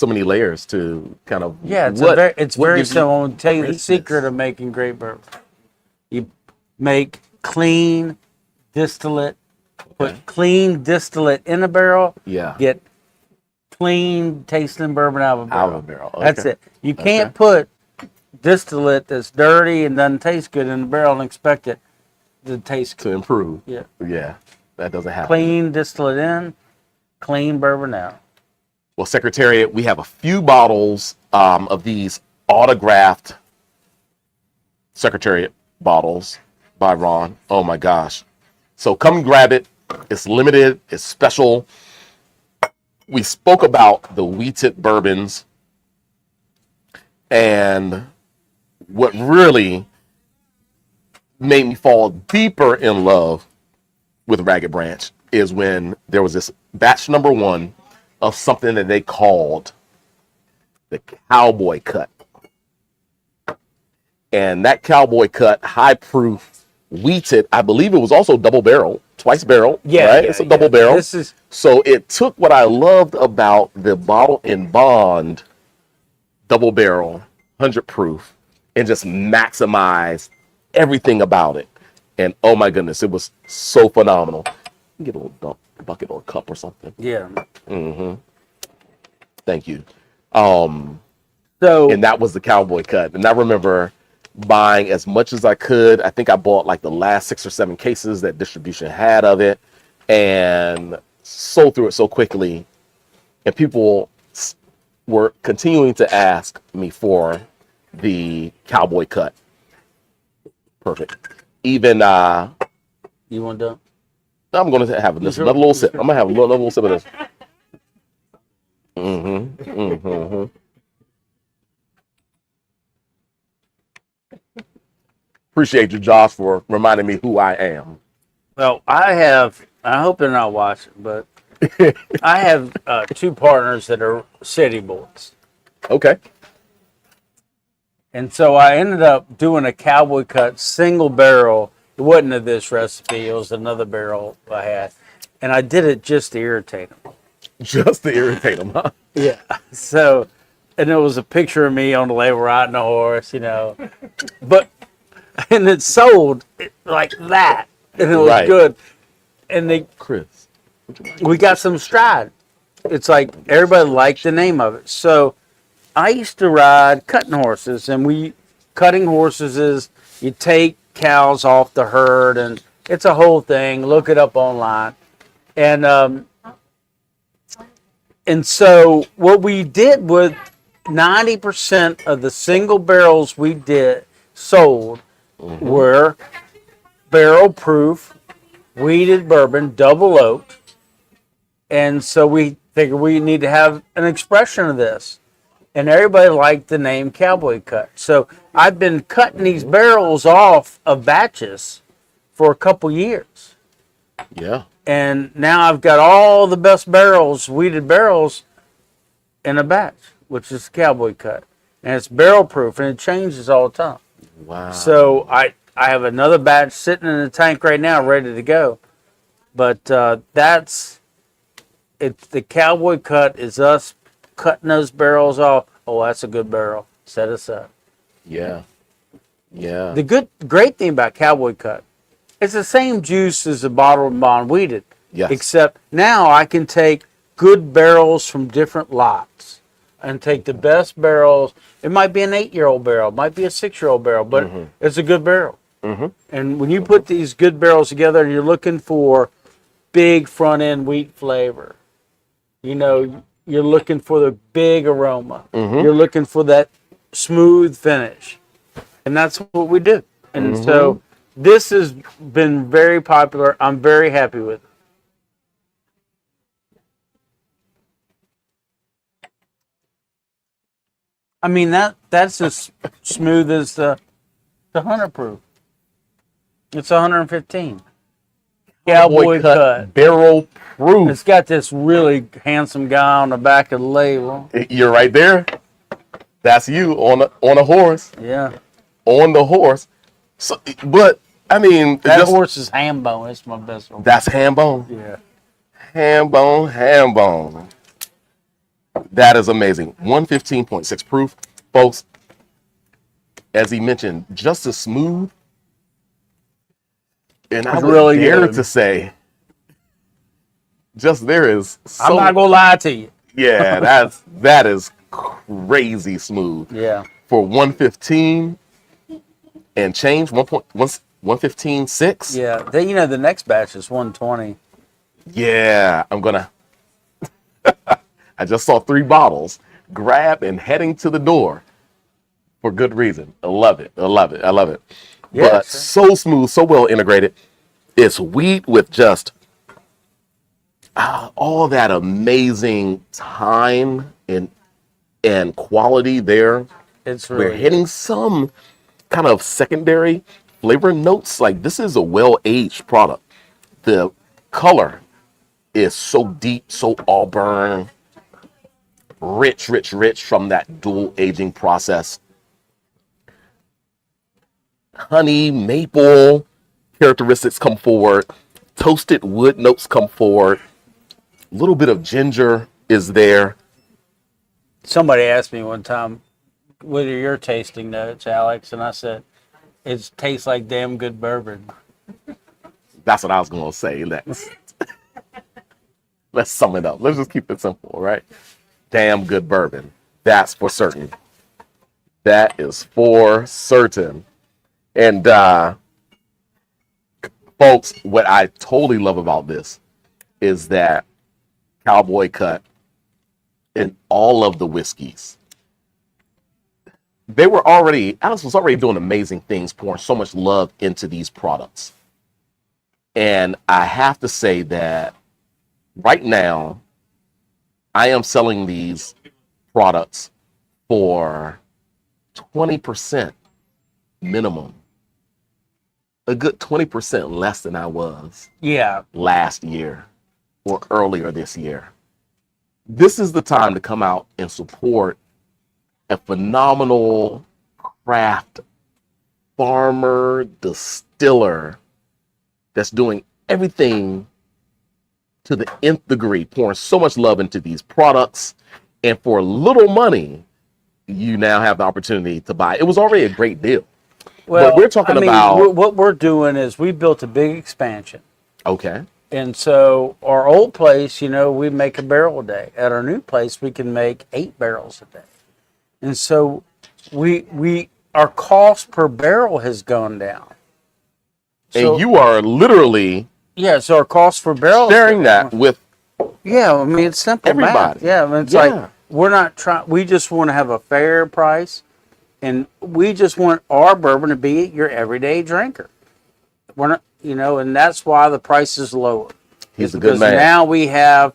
Speaker 1: many layers to kind of
Speaker 2: Yeah, it's
Speaker 1: what
Speaker 2: very
Speaker 1: gives you
Speaker 2: simple. I'll tell you the
Speaker 1: greatness?
Speaker 2: secret of making great bourbon. You make clean distillate, put clean distillate in a barrel.
Speaker 1: Yeah.
Speaker 2: Get clean tasting bourbon out of a barrel.
Speaker 1: Out of a barrel.
Speaker 2: That's
Speaker 1: Okay.
Speaker 2: it. You can't put distillate that's dirty and doesn't taste good in the barrel and expect it to taste
Speaker 1: To
Speaker 2: good.
Speaker 1: improve.
Speaker 2: Yeah.
Speaker 1: That doesn't happen.
Speaker 2: Clean distillate in, clean bourbon out.
Speaker 1: Well, Secretariat, we have a few bottles of these autographed Secretariat bottles by Ron. Oh my gosh. So come grab it. It's limited. It's special. We spoke about the wheated bourbons, and what really made me fall deeper in love with Ragged Branch is when there was this batch number 1 of something that they called the Cowboy cut. And that Cowboy cut, high proof, wheated, I believe it was also double barrel, twice barrel, right? It's a double barrel. So it took what I loved about the bottle and bond double barrel, 100 proof, and just maximized everything about it. And oh my goodness, it was so phenomenal. Get a little bucket or a cup or something.
Speaker 2: Yeah.
Speaker 1: Thank you.
Speaker 2: So
Speaker 1: And that was the Cowboy cut. And I remember buying as much as I could. I think I bought like the last 6 or 7 cases that distribution had of it, and sold through it so quickly. And people were continuing to ask me for the Cowboy cut. Perfect. Even
Speaker 2: you want to?
Speaker 1: I'm going to have this another little sip. I'm going to have another little sip of this. Appreciate you, Josh, for reminding me who I am.
Speaker 2: Well, I hope they're not watching, but I have 2 partners that are city boys.
Speaker 1: Okay.
Speaker 2: And so I ended up doing a Cowboy cut single barrel. It wasn't of this recipe. It was another barrel I had. And I did it just to irritate them.
Speaker 1: Just to irritate them, huh?
Speaker 2: Yeah. So, and it was a picture of me on the label riding a horse, But, and it sold like that. And it was good. And
Speaker 1: Chris,
Speaker 2: we got some stride. It's like everybody liked the name of it. So I used to ride cutting horses, and cutting horses is you take cows off the herd, and it's a whole thing. Look it up online. And so what we did with 90% of the single barrels we sold were barrel proof, wheated bourbon, double oaked. And so we figured we need to have an expression of this. And everybody liked the name Cowboy Cut. So I've been cutting these barrels off of batches for a couple years.
Speaker 1: Yeah.
Speaker 2: And now I've got all the best barrels, wheated barrels, in a batch, which is Cowboy Cut. And it's barrel proof, and it changes all the time.
Speaker 1: Wow.
Speaker 2: So I have another batch sitting in the tank right now, ready to go. But it's the Cowboy Cut is us cutting those barrels off. Oh, that's a good barrel. Set us up.
Speaker 1: Yeah. Yeah.
Speaker 2: The great thing about Cowboy Cut, it's the same juice as the bottled bond wheated.
Speaker 1: Yes.
Speaker 2: Except now I can take good barrels from different lots and take the best barrels. It might be an 8-year-old barrel, it might be a 6-year-old barrel, but it's a good barrel. And when you put these good barrels together and you're looking for big front end wheat flavor, you're looking for the big aroma. You're looking for that smooth finish. And that's what we do. And so this has been very popular. I'm very happy with it. I mean, that's as smooth as the 100 proof. It's 115. Cowboy cut.
Speaker 1: Barrel proof.
Speaker 2: It's got this really handsome guy on the back of the label.
Speaker 1: You're right there. That's you on a horse.
Speaker 2: Yeah.
Speaker 1: On the horse. So, but I mean,
Speaker 2: That horse is ham bone. It's my best one.
Speaker 1: That's ham bone.
Speaker 2: Yeah.
Speaker 1: Ham bone. That is amazing. 115.6 proof, folks. As he mentioned, just as smooth. And I would
Speaker 2: really
Speaker 1: dare
Speaker 2: good.
Speaker 1: to say, just there is. So,
Speaker 2: I'm not gonna lie to you.
Speaker 1: Yeah, that is crazy smooth.
Speaker 2: Yeah.
Speaker 1: For 115 and change, 115.6.
Speaker 2: Yeah. The next batch is 120.
Speaker 1: Yeah, I'm gonna. I just saw 3 bottles, grab and heading to the door for good reason. I love it.
Speaker 2: Yeah,
Speaker 1: But so smooth, so well integrated. It's wheat with just all that amazing time and quality there.
Speaker 2: It's really
Speaker 1: We're hitting some kind of secondary flavor notes. Like, this is a well-aged product. The color is so deep, so auburn, rich from that dual aging process. Honey, maple characteristics come forward. Toasted wood notes come forward. A little bit of ginger is there.
Speaker 2: Somebody asked me one time, what are your tasting notes, Alex? And I said, it tastes like damn good bourbon.
Speaker 1: That's what I was going to say. Let's sum it up. Let's just keep it simple, right? Damn good bourbon. That's for certain. That is for certain. And folks, what I totally love about this is that Cowboy cut in all of the whiskeys. Alex was already doing amazing things, pouring so much love into these products. And I have to say that right now, I am selling these products for 20% minimum. A good 20% less than I was last year or earlier this year. This is the time to come out and support a phenomenal craft farmer distiller that's doing everything to the nth degree, pouring so much love into these products. And for little money, you now have the opportunity to buy. It was already a great deal.
Speaker 2: Well,
Speaker 1: but we're talking about
Speaker 2: what we're doing is we built a big expansion.
Speaker 1: Okay.
Speaker 2: And so our old place, we make a barrel a day. At our new place, we can make 8 barrels a day. And so our cost per barrel has gone down.
Speaker 1: And you are literally
Speaker 2: so our cost per barrel
Speaker 1: sharing that with
Speaker 2: it's simple
Speaker 1: everybody.
Speaker 2: math. Yeah, it's like we're not trying. We just want to have a fair price, and we just want our bourbon to be your everyday drinker. We're not, and that's why the price is lower.
Speaker 1: He's a good man.
Speaker 2: Because now we have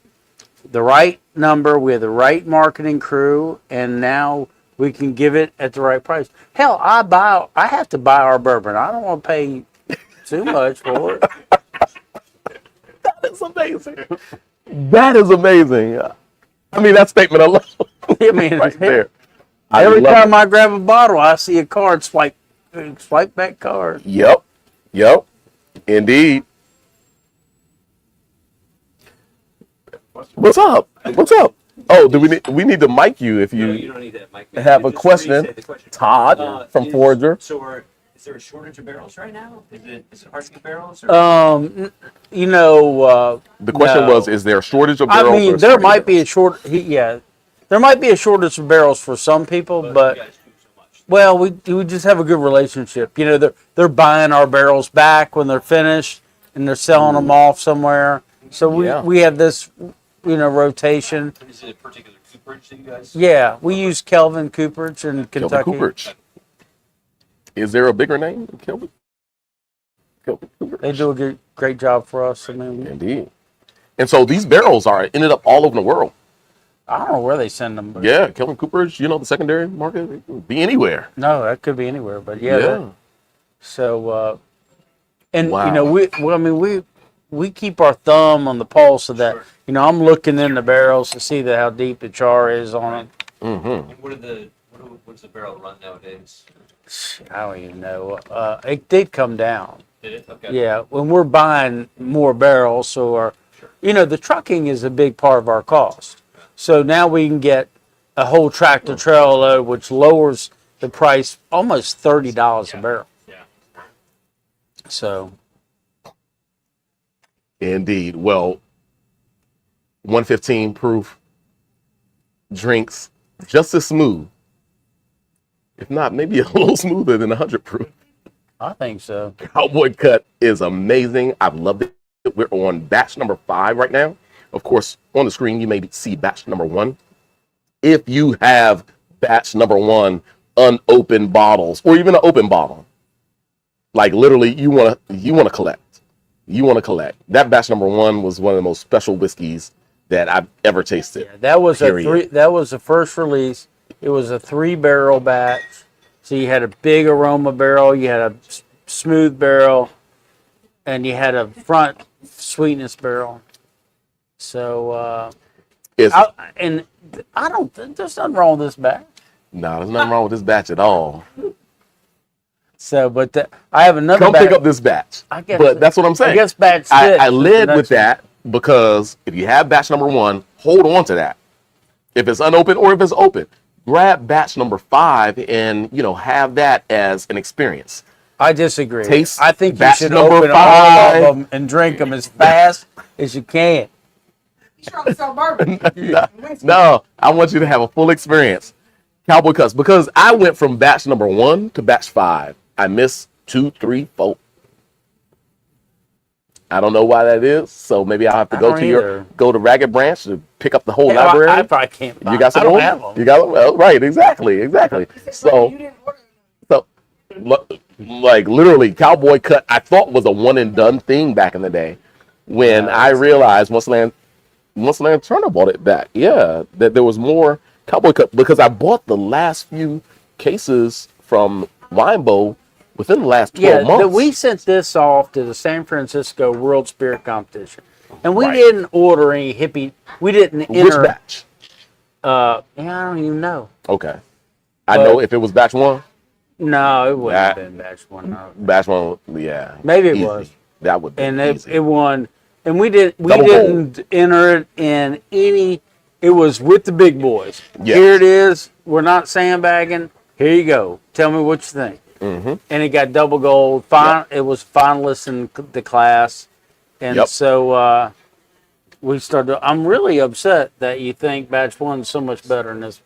Speaker 2: the right number, we have the right marketing crew, and now we can give it at the right price. Hell, I have to buy our bourbon. I don't want to pay too much for it.
Speaker 1: That is amazing. That is amazing. I mean, that statement alone.
Speaker 2: I mean,
Speaker 1: right there.
Speaker 2: Every time I grab a bottle, I see a card, swipe back card.
Speaker 1: Yep. Indeed. What's up? Oh, we need to mic you if you,
Speaker 4: No, you don't need that mic.
Speaker 1: have a
Speaker 4: Just
Speaker 1: question.
Speaker 4: restate the question.
Speaker 1: Todd from Forager.
Speaker 4: So is there a shortage of barrels right now? Is it hard to get barrels? Or?
Speaker 1: The question was, is there a shortage of barrels?
Speaker 2: I mean, there might be a there might be a shortage of barrels for some people, but
Speaker 4: you guys do so much.
Speaker 2: well, we just have a good relationship. They're buying our barrels back when they're finished, and they're selling them off somewhere. So we have this, rotation.
Speaker 4: Is it a particular cooperage that you guys?
Speaker 2: Yeah, we use Kelvin Cooperage in Kentucky.
Speaker 1: Kelvin Cooperage. Is there a bigger name than Kelvin? Kelvin Cooperage.
Speaker 2: They do a great job for us. I mean,
Speaker 1: Indeed. And so these barrels ended up all over the world.
Speaker 2: I don't know where they send them. But
Speaker 1: Yeah, Kelvin Cooperage, the secondary market, it could be anywhere.
Speaker 2: No, that could be anywhere. But
Speaker 1: Yeah.
Speaker 2: So, and
Speaker 1: Wow.
Speaker 2: we keep our thumb on the pulse of that.
Speaker 4: Sure.
Speaker 2: I'm looking in the barrels to see how deep the char is on it.
Speaker 1: Mm-hmm.
Speaker 4: And what does the barrel run nowadays?
Speaker 2: I don't even know. It did come down.
Speaker 4: Did it? Okay.
Speaker 2: Yeah, when we're buying more barrels, so the trucking is a big part of our cost. So now we can get a whole tractor trailer load, which lowers the price almost $30 a barrel.
Speaker 4: Yeah.
Speaker 2: So.
Speaker 1: Indeed. Well, 115 proof drinks just as smooth, if not maybe a little smoother than 100 proof.
Speaker 2: I think so.
Speaker 1: Cowboy Cut is amazing. I've loved it. We're on batch number 5 right now. Of course, on the screen, you may see batch number 1. If you have batch number 1 unopened bottles, or even an open bottle, like literally you want to collect. You want to collect. That batch number 1 was one of the most special whiskeys that I've ever tasted.
Speaker 2: Yeah, that was
Speaker 1: period.
Speaker 2: that was the first release. It was a 3-barrel batch. So you had a big aroma barrel, you had a smooth barrel, and you had a front sweetness barrel. So there's nothing wrong with this batch.
Speaker 1: No, there's nothing wrong with this batch at all.
Speaker 2: So, but I have another.
Speaker 1: Come
Speaker 2: batch.
Speaker 1: pick up this batch.
Speaker 2: I guess,
Speaker 1: but that's what I'm saying.
Speaker 2: I guess batch 6.
Speaker 1: I led with that because if you have batch number 1, hold on to that. If it's unopened or if it's open, grab batch number 5 and have that as an experience.
Speaker 2: I disagree.
Speaker 1: Taste
Speaker 2: I think you
Speaker 1: batch
Speaker 2: should
Speaker 1: number
Speaker 2: open
Speaker 1: 5.
Speaker 2: all of them and drink them as fast as you can.
Speaker 5: He's trying to sell bourbon.
Speaker 1: No, I want you to have a full experience. Cowboy Cuts, because I went from batch number 1 to batch 5. I missed 2, 3, 4. I don't know why that is, so maybe I'll have to go to Ragged Branch to pick up the whole library.
Speaker 2: I probably can't.
Speaker 1: You got some more?
Speaker 2: Have them.
Speaker 1: You got them? Well, right, exactly. So, like literally, Cowboy Cut, I thought was a one and done thing back in the day. When I realized once Lance Turner bought it back, that there was more Cowboy Cut, because I bought the last few cases from Winebow within the last 12 months.
Speaker 2: We sent this off to the San Francisco World Spirit Competition, and we didn't order any hippie. We didn't enter.
Speaker 1: Which batch?
Speaker 2: I don't even know.
Speaker 1: Okay, I know if it was batch 1.
Speaker 2: No, it wouldn't have been batch 1. No.
Speaker 1: Batch 1, yeah.
Speaker 2: Maybe it
Speaker 1: easy.
Speaker 2: was.
Speaker 1: That would be easy.
Speaker 2: It won, and we didn't enter it in any. It was with the big boys.
Speaker 1: Yes.
Speaker 2: Here it is. We're not sandbagging. Here you go. Tell me what you think.
Speaker 1: Mm-hmm.
Speaker 2: And it got double gold. It was finalists in the class, and so we started. I'm really upset that you think batch 1 is so much better than this.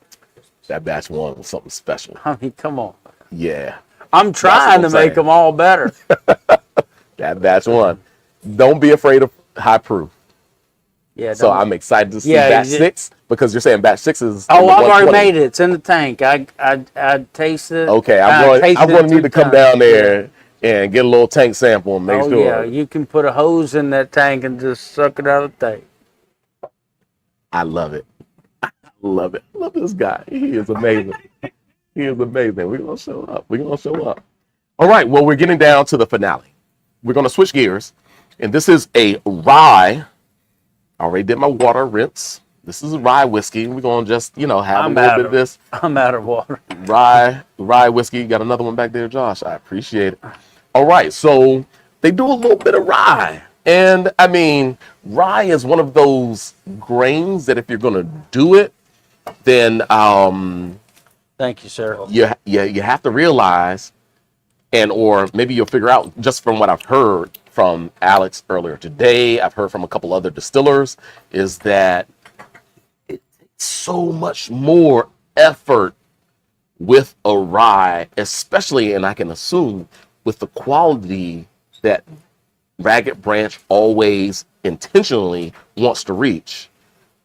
Speaker 1: That batch 1 was something special.
Speaker 2: I mean, come on.
Speaker 1: Yeah.
Speaker 2: I'm trying to make them all better.
Speaker 1: That batch 1. Don't be afraid of high proof.
Speaker 2: Yeah.
Speaker 1: So I'm excited to see batch 6, because you're saying batch 6 is.
Speaker 2: Oh, I've already made it. It's in the tank. I tasted it.
Speaker 1: Okay, I'm going to need to come down there and get a little tank sample and make sure.
Speaker 2: Oh yeah, you can put a hose in that tank and just suck it out of the tank.
Speaker 1: I love it. I love this guy. He is amazing. We're gonna show up. All right. Well, we're getting down to the finale. We're gonna switch gears, and this is a rye. I already did my water rinse. This is a rye whiskey. We're gonna just, have a little bit of this.
Speaker 2: I'm out of water.
Speaker 1: Rye whiskey. Got another one back there, Josh. I appreciate it. All right, so they do a little bit of rye, and I mean, rye is one of those grains that if you're gonna do it, then
Speaker 2: Thank you, sir.
Speaker 1: you have to realize, or maybe you'll figure out just from what I've heard from Alex earlier today, I've heard from a couple other distillers, is that it takes so much more effort with a rye, especially, and I can assume, with the quality that Ragged Branch always intentionally wants to reach.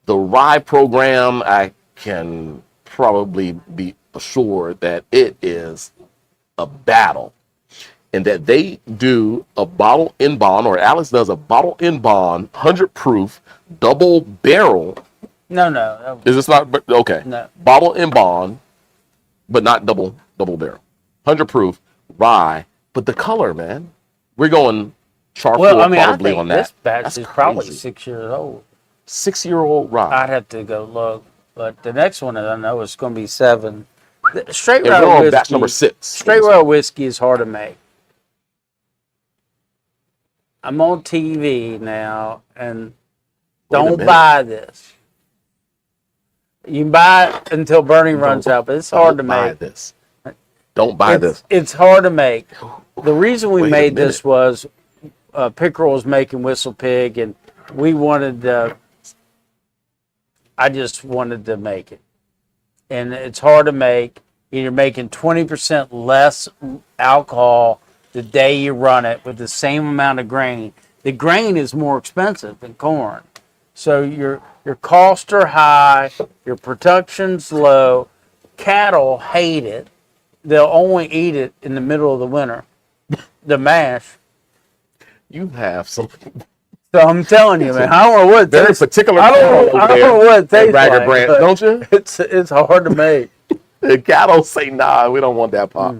Speaker 1: The rye program, I can probably be assured that it is a battle, and that they do a bottle in bond, or Alex does a bottle in bond, 100 proof, double barrel.
Speaker 2: No.
Speaker 1: Is this not okay?
Speaker 2: No.
Speaker 1: Bottle in bond, but not double barrel, 100 proof rye. But the color, man, we're going charcoal probably
Speaker 2: I think
Speaker 1: on that.
Speaker 2: this batch
Speaker 1: That's
Speaker 2: is probably
Speaker 1: crazy.
Speaker 2: 6 years old.
Speaker 1: 6-year-old rye.
Speaker 2: I'd have to go look, but the next one I know is going to be 7. Straight
Speaker 1: And
Speaker 2: rye
Speaker 1: we're on
Speaker 2: whiskey.
Speaker 1: batch number 6.
Speaker 2: Straight rye whiskey is hard to make. I'm on TV now, and don't buy this. You can buy it until burning runs out, but it's hard to make.
Speaker 1: Don't buy this.
Speaker 2: It's hard to make. The reason we
Speaker 1: Wait a
Speaker 2: made
Speaker 1: minute.
Speaker 2: this was Pickerel was making Whistle Pig, and we wanted I just wanted to make it. And it's hard to make. You're making 20% less alcohol the day you run it with the same amount of grain. The grain is more expensive than corn. So your costs are high, your production's low. Cattle hate it. They'll only eat it in the middle of the winter. The mash.
Speaker 1: You have some
Speaker 2: So I'm telling you, man, I don't know what it
Speaker 1: very
Speaker 2: tastes.
Speaker 1: particular.
Speaker 2: I don't know what it tastes
Speaker 1: Ragged
Speaker 2: like,
Speaker 1: Branch,
Speaker 2: but
Speaker 1: don't you?
Speaker 2: It's hard to make.
Speaker 1: The cattle say, "Nah, we don't want that pop."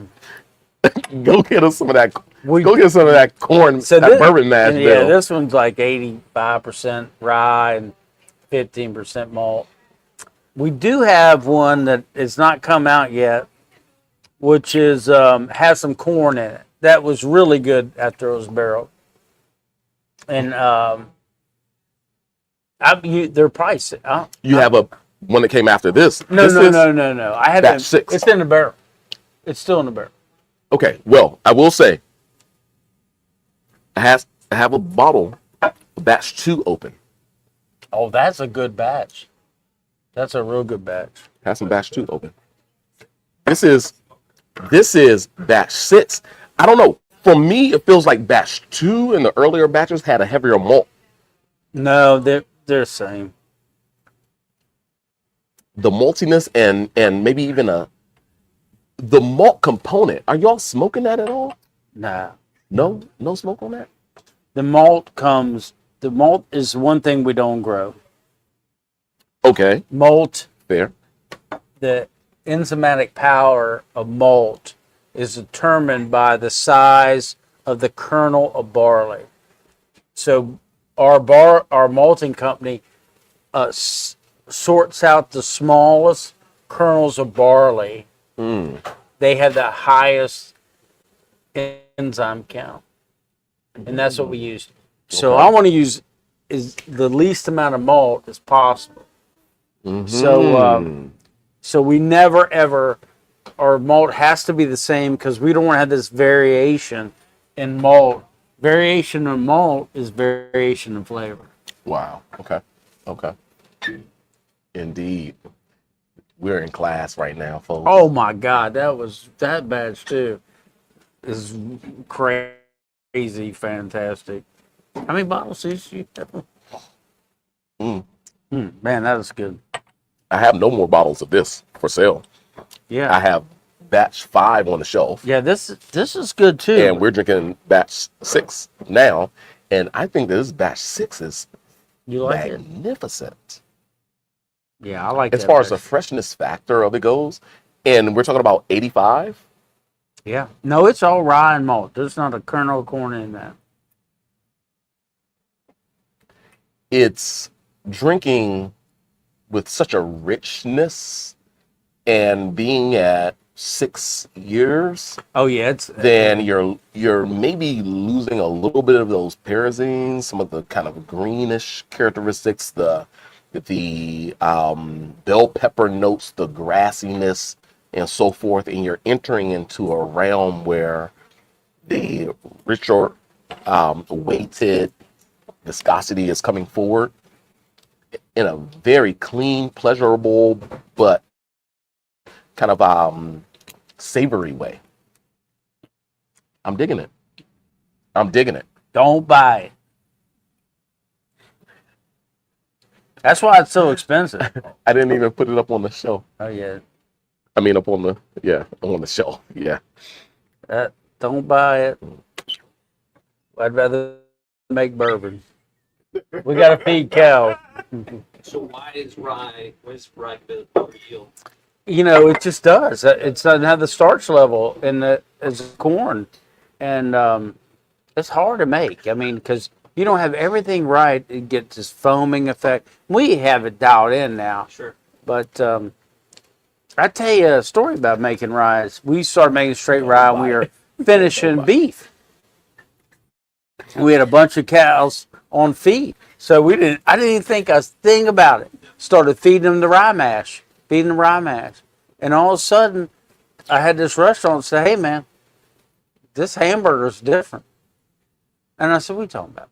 Speaker 1: Go get us some of that. Go get some of that corn, that bourbon mash.
Speaker 2: Yeah, this one's like 85% rye and 15% malt. We do have one that is not come out yet, which is has some corn in it. That was really good after it was barreled. And they're pricey.
Speaker 1: You have a one that came after this.
Speaker 2: No. I haven't.
Speaker 1: batch 6.
Speaker 2: It's in the barrel. It's still in the barrel.
Speaker 1: Okay, well, I will say, I have a bottle of batch 2 open.
Speaker 2: Oh, that's a good batch. That's a real good batch.
Speaker 1: Have some batch 2 open. This is batch 6. I don't know. For me, it feels like batch 2 and the earlier batches had a heavier malt.
Speaker 2: No, they're the same.
Speaker 1: The maltiness and maybe even the malt component. Are y'all smoking that at all?
Speaker 2: Nah.
Speaker 1: No smoke on that.
Speaker 2: The malt is one thing we don't grow.
Speaker 1: Okay,
Speaker 2: Malt,
Speaker 1: fair.
Speaker 2: the enzymatic power of malt is determined by the size of the kernel of barley. So our malting company sorts out the smallest kernels of barley. They have the highest enzyme count, and that's what we use. So
Speaker 1: Okay.
Speaker 2: I want to use is the least amount of malt as possible. So we never ever, our malt has to be the same because we don't want to have this variation in malt. Variation in malt is variation in flavor.
Speaker 1: Wow. Okay. Indeed. We're in class right now, folks.
Speaker 2: Oh my God, that batch too is crazy fantastic. How many bottles did you have? Man, that was good.
Speaker 1: I have no more bottles of this for sale.
Speaker 2: Yeah.
Speaker 1: I have batch 5 on the shelf.
Speaker 2: Yeah, this is good too.
Speaker 1: And we're drinking batch 6 now. And I think that this batch 6 is
Speaker 2: You like it?
Speaker 1: magnificent.
Speaker 2: Yeah, I like
Speaker 1: As
Speaker 2: that
Speaker 1: far as the
Speaker 2: batch.
Speaker 1: freshness factor of it goes. And we're talking about 85.
Speaker 2: Yeah. No, it's all rye and malt. There's not a kernel of corn in that.
Speaker 1: It's drinking with such a richness, and being at 6 years,
Speaker 2: Oh yeah, it's
Speaker 1: then you're maybe losing a little bit of those pyrazines, some of the kind of greenish characteristics, the bell pepper notes, the grassiness, and so forth, and you're entering into a realm where the richer weighted viscosity is coming forward in a very clean, pleasurable, but kind of savory way. I'm digging it.
Speaker 2: don't buy it. That's why it's so expensive.
Speaker 1: I didn't even put it up on the shelf.
Speaker 2: Oh yeah.
Speaker 1: I mean, up on the shelf. Yeah.
Speaker 2: Don't buy it. I'd rather make bourbon. We gotta feed cows.
Speaker 4: So why is rye good deal?
Speaker 2: You know, it just does. It doesn't have the starch level as corn, and it's hard to make. I mean, because you don't have everything right, it gets this foaming effect. We have it dialed in now,
Speaker 4: Sure.
Speaker 2: but I tell you a story about making rye. We started making straight rye, and we were finishing beef. We had a bunch of cows on feed, so I didn't even think a thing about it. Started feeding them the rye mash, and all of a sudden, I had this restaurant say, "Hey man, this hamburger's different." And I said, "What are you talking about?"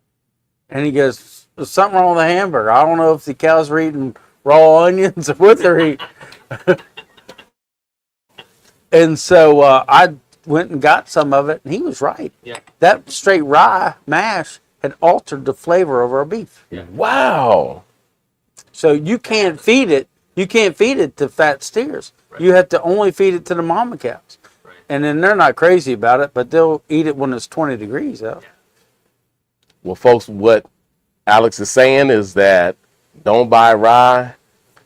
Speaker 2: And he goes, "There's something wrong with the hamburger. I don't know if the cows are eating raw onions or what they're eating." And so I went and got some of it, and he was right.
Speaker 4: Yeah.
Speaker 2: That straight rye mash had altered the flavor of our beef.
Speaker 1: Wow.
Speaker 2: So you can't feed it. You can't feed it to fat steers.
Speaker 4: Right.
Speaker 2: You have to only feed it to the mama cows.
Speaker 4: Right.
Speaker 2: And then they're not crazy about it, but they'll eat it when it's 20 degrees out.
Speaker 1: Well, folks, what Alex is saying is that don't buy rye.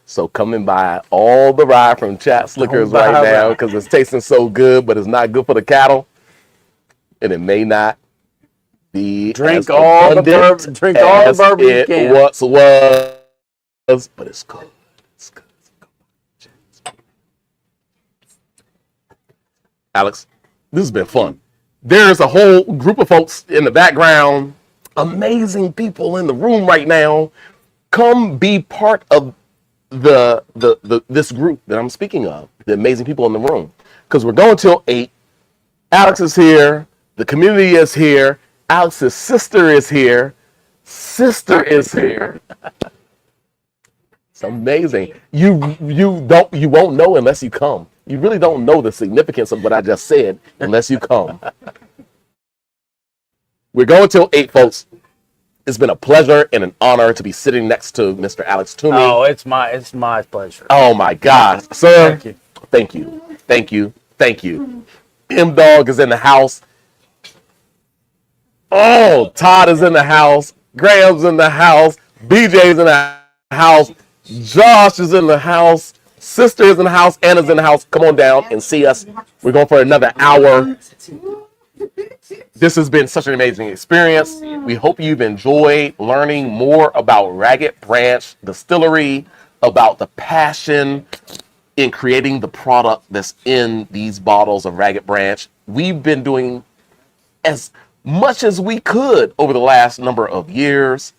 Speaker 1: So come and buy all the rye from Chat Slickers
Speaker 2: buy
Speaker 1: right now
Speaker 2: rye.
Speaker 1: because it's tasting so good, but it's not good for the cattle. And it may not be
Speaker 2: Drink
Speaker 1: as
Speaker 2: all the
Speaker 1: abundant
Speaker 2: bourbon- drink all the
Speaker 1: as
Speaker 2: bourbon you
Speaker 1: it
Speaker 2: can.
Speaker 1: once was, but it's good. It's good. Alex, this has been fun. There's a whole group of folks in the background, amazing people in the room right now. Come be part of this group that I'm speaking of, the amazing people in the room, because we're going till 8. Alex is here. The community is here. Alex's sister is here. It's amazing. You won't know unless you come. You really don't know the significance of what I just said unless you come. We're going till 8, folks. It's been a pleasure and an honor to be sitting next to Mr. Alex Toomey.
Speaker 2: Oh, it's my pleasure.
Speaker 1: Oh my God, sir!
Speaker 2: Thank you.
Speaker 1: Thank you, thank you, thank you. M Dog is in the house. Oh, Todd is in the house. Graham's in the house. BJ's in the house. Josh is in the house. Sister is in the house. Anna's in the house. Come on down and see us. We're going for another hour. This has been such an amazing experience. We hope you've enjoyed learning more about Ragged Branch Distillery, about the passion in creating the product that's in these bottles of Ragged Branch. We've been doing as much as we could over the last number of years,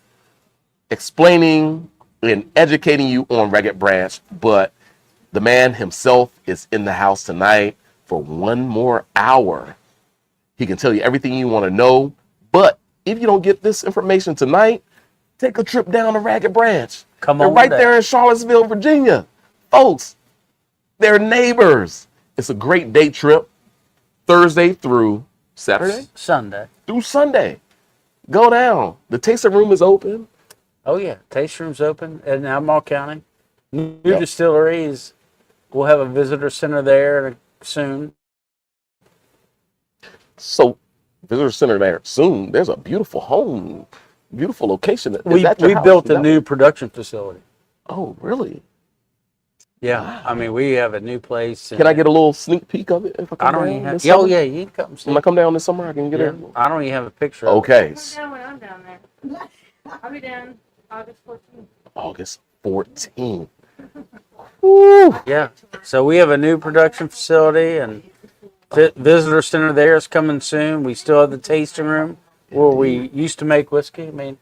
Speaker 1: explaining and educating you on Ragged Branch, but the man himself is in the house tonight for one more hour. He can tell you everything you want to know, but if you don't get this information tonight, take a trip down to Ragged Branch. They're right there in Charlottesville, Virginia. Folks, they're neighbors. It's a great day trip, Thursday through Saturday?
Speaker 2: Sunday.
Speaker 1: Through Sunday. Go down. The tasting room is open.
Speaker 2: Oh, yeah. Taste room's open in Albemarle County. New distilleries. We'll have a visitor center there soon.
Speaker 1: So, visitor center there soon. There's a beautiful home, beautiful location.
Speaker 2: We built a new production facility.
Speaker 1: Oh, really?
Speaker 2: Yeah.
Speaker 1: Wow.
Speaker 2: I mean, we have a new place.
Speaker 1: Can I get a little sneak peek of it if I come
Speaker 2: I don't
Speaker 1: down
Speaker 2: even have.
Speaker 1: this summer?
Speaker 2: Oh, yeah. You can come see.
Speaker 1: When I come down this summer, I can get it.
Speaker 2: I don't even have a picture of it.
Speaker 1: Okay.
Speaker 3: Come down when I'm down there. I'll be down August 14th.
Speaker 1: August 14th. Woo.
Speaker 2: Yeah. So we have a new production facility and visitor center there is coming soon. We still have the tasting room where we used to make whiskey. I mean,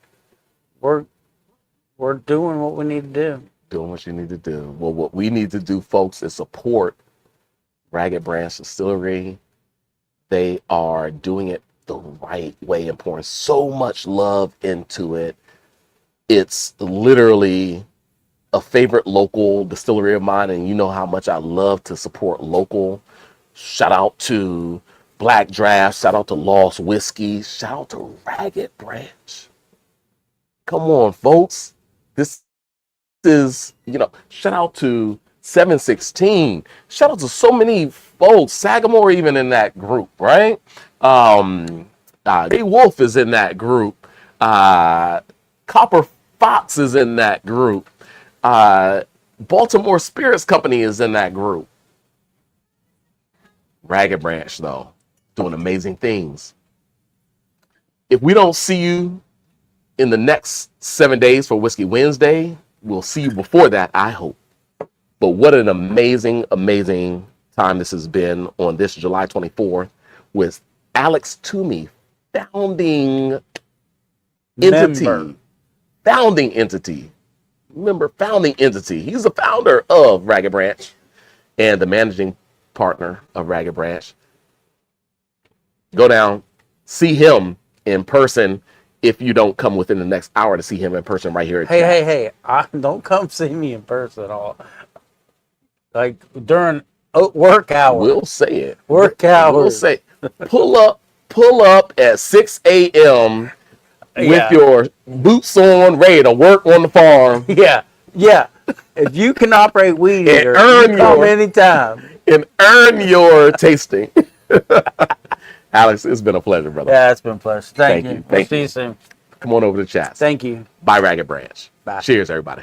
Speaker 2: we're doing what we need to do.
Speaker 1: Doing what you need to do. Well, what we need to do, folks, is support Ragged Branch Distillery. They are doing it the right way and pouring so much love into it. It's literally a favorite local distillery of mine, and you know how much I love to support local. Shout out to Black Draft. Shout out to Lost Whiskey. Shout out to Ragged Branch. Come on, folks. This is, shout out to 716. Shout out to so many folks. Sagamore even in that group, right? Jay Wolf is in that group. Copper Fox is in that group. Baltimore Spirits Company is in that group. Ragged Branch, though, doing amazing things. If we don't see you in the next 7 days for Whiskey Wednesday, we'll see you before that, I hope. But what an amazing, amazing time this has been on this July 24th with Alex Toomey, founding entity. He's the founder of Ragged Branch and the managing partner of Ragged Branch. Go down, see him in person if you don't come within the next hour to see him in person right here at Chat.
Speaker 2: Hey, don't come see me in person at all. Like during work hours.
Speaker 1: We'll say it.
Speaker 2: Work hours.
Speaker 1: We'll say, pull up at 6 a.m. with your boots on, ready to work on the farm.
Speaker 2: Yeah. If you can operate weed eater,
Speaker 1: earn
Speaker 2: you come anytime.
Speaker 1: And earn your tasting. Alex, it's been a pleasure, brother.
Speaker 2: Yeah, it's been a pleasure. Thank you.
Speaker 1: Thank
Speaker 2: See
Speaker 1: you
Speaker 2: you soon.
Speaker 1: Come on over to Chat.
Speaker 2: Thank you.
Speaker 1: Bye, Ragged Branch.
Speaker 2: Bye.
Speaker 1: Cheers, everybody.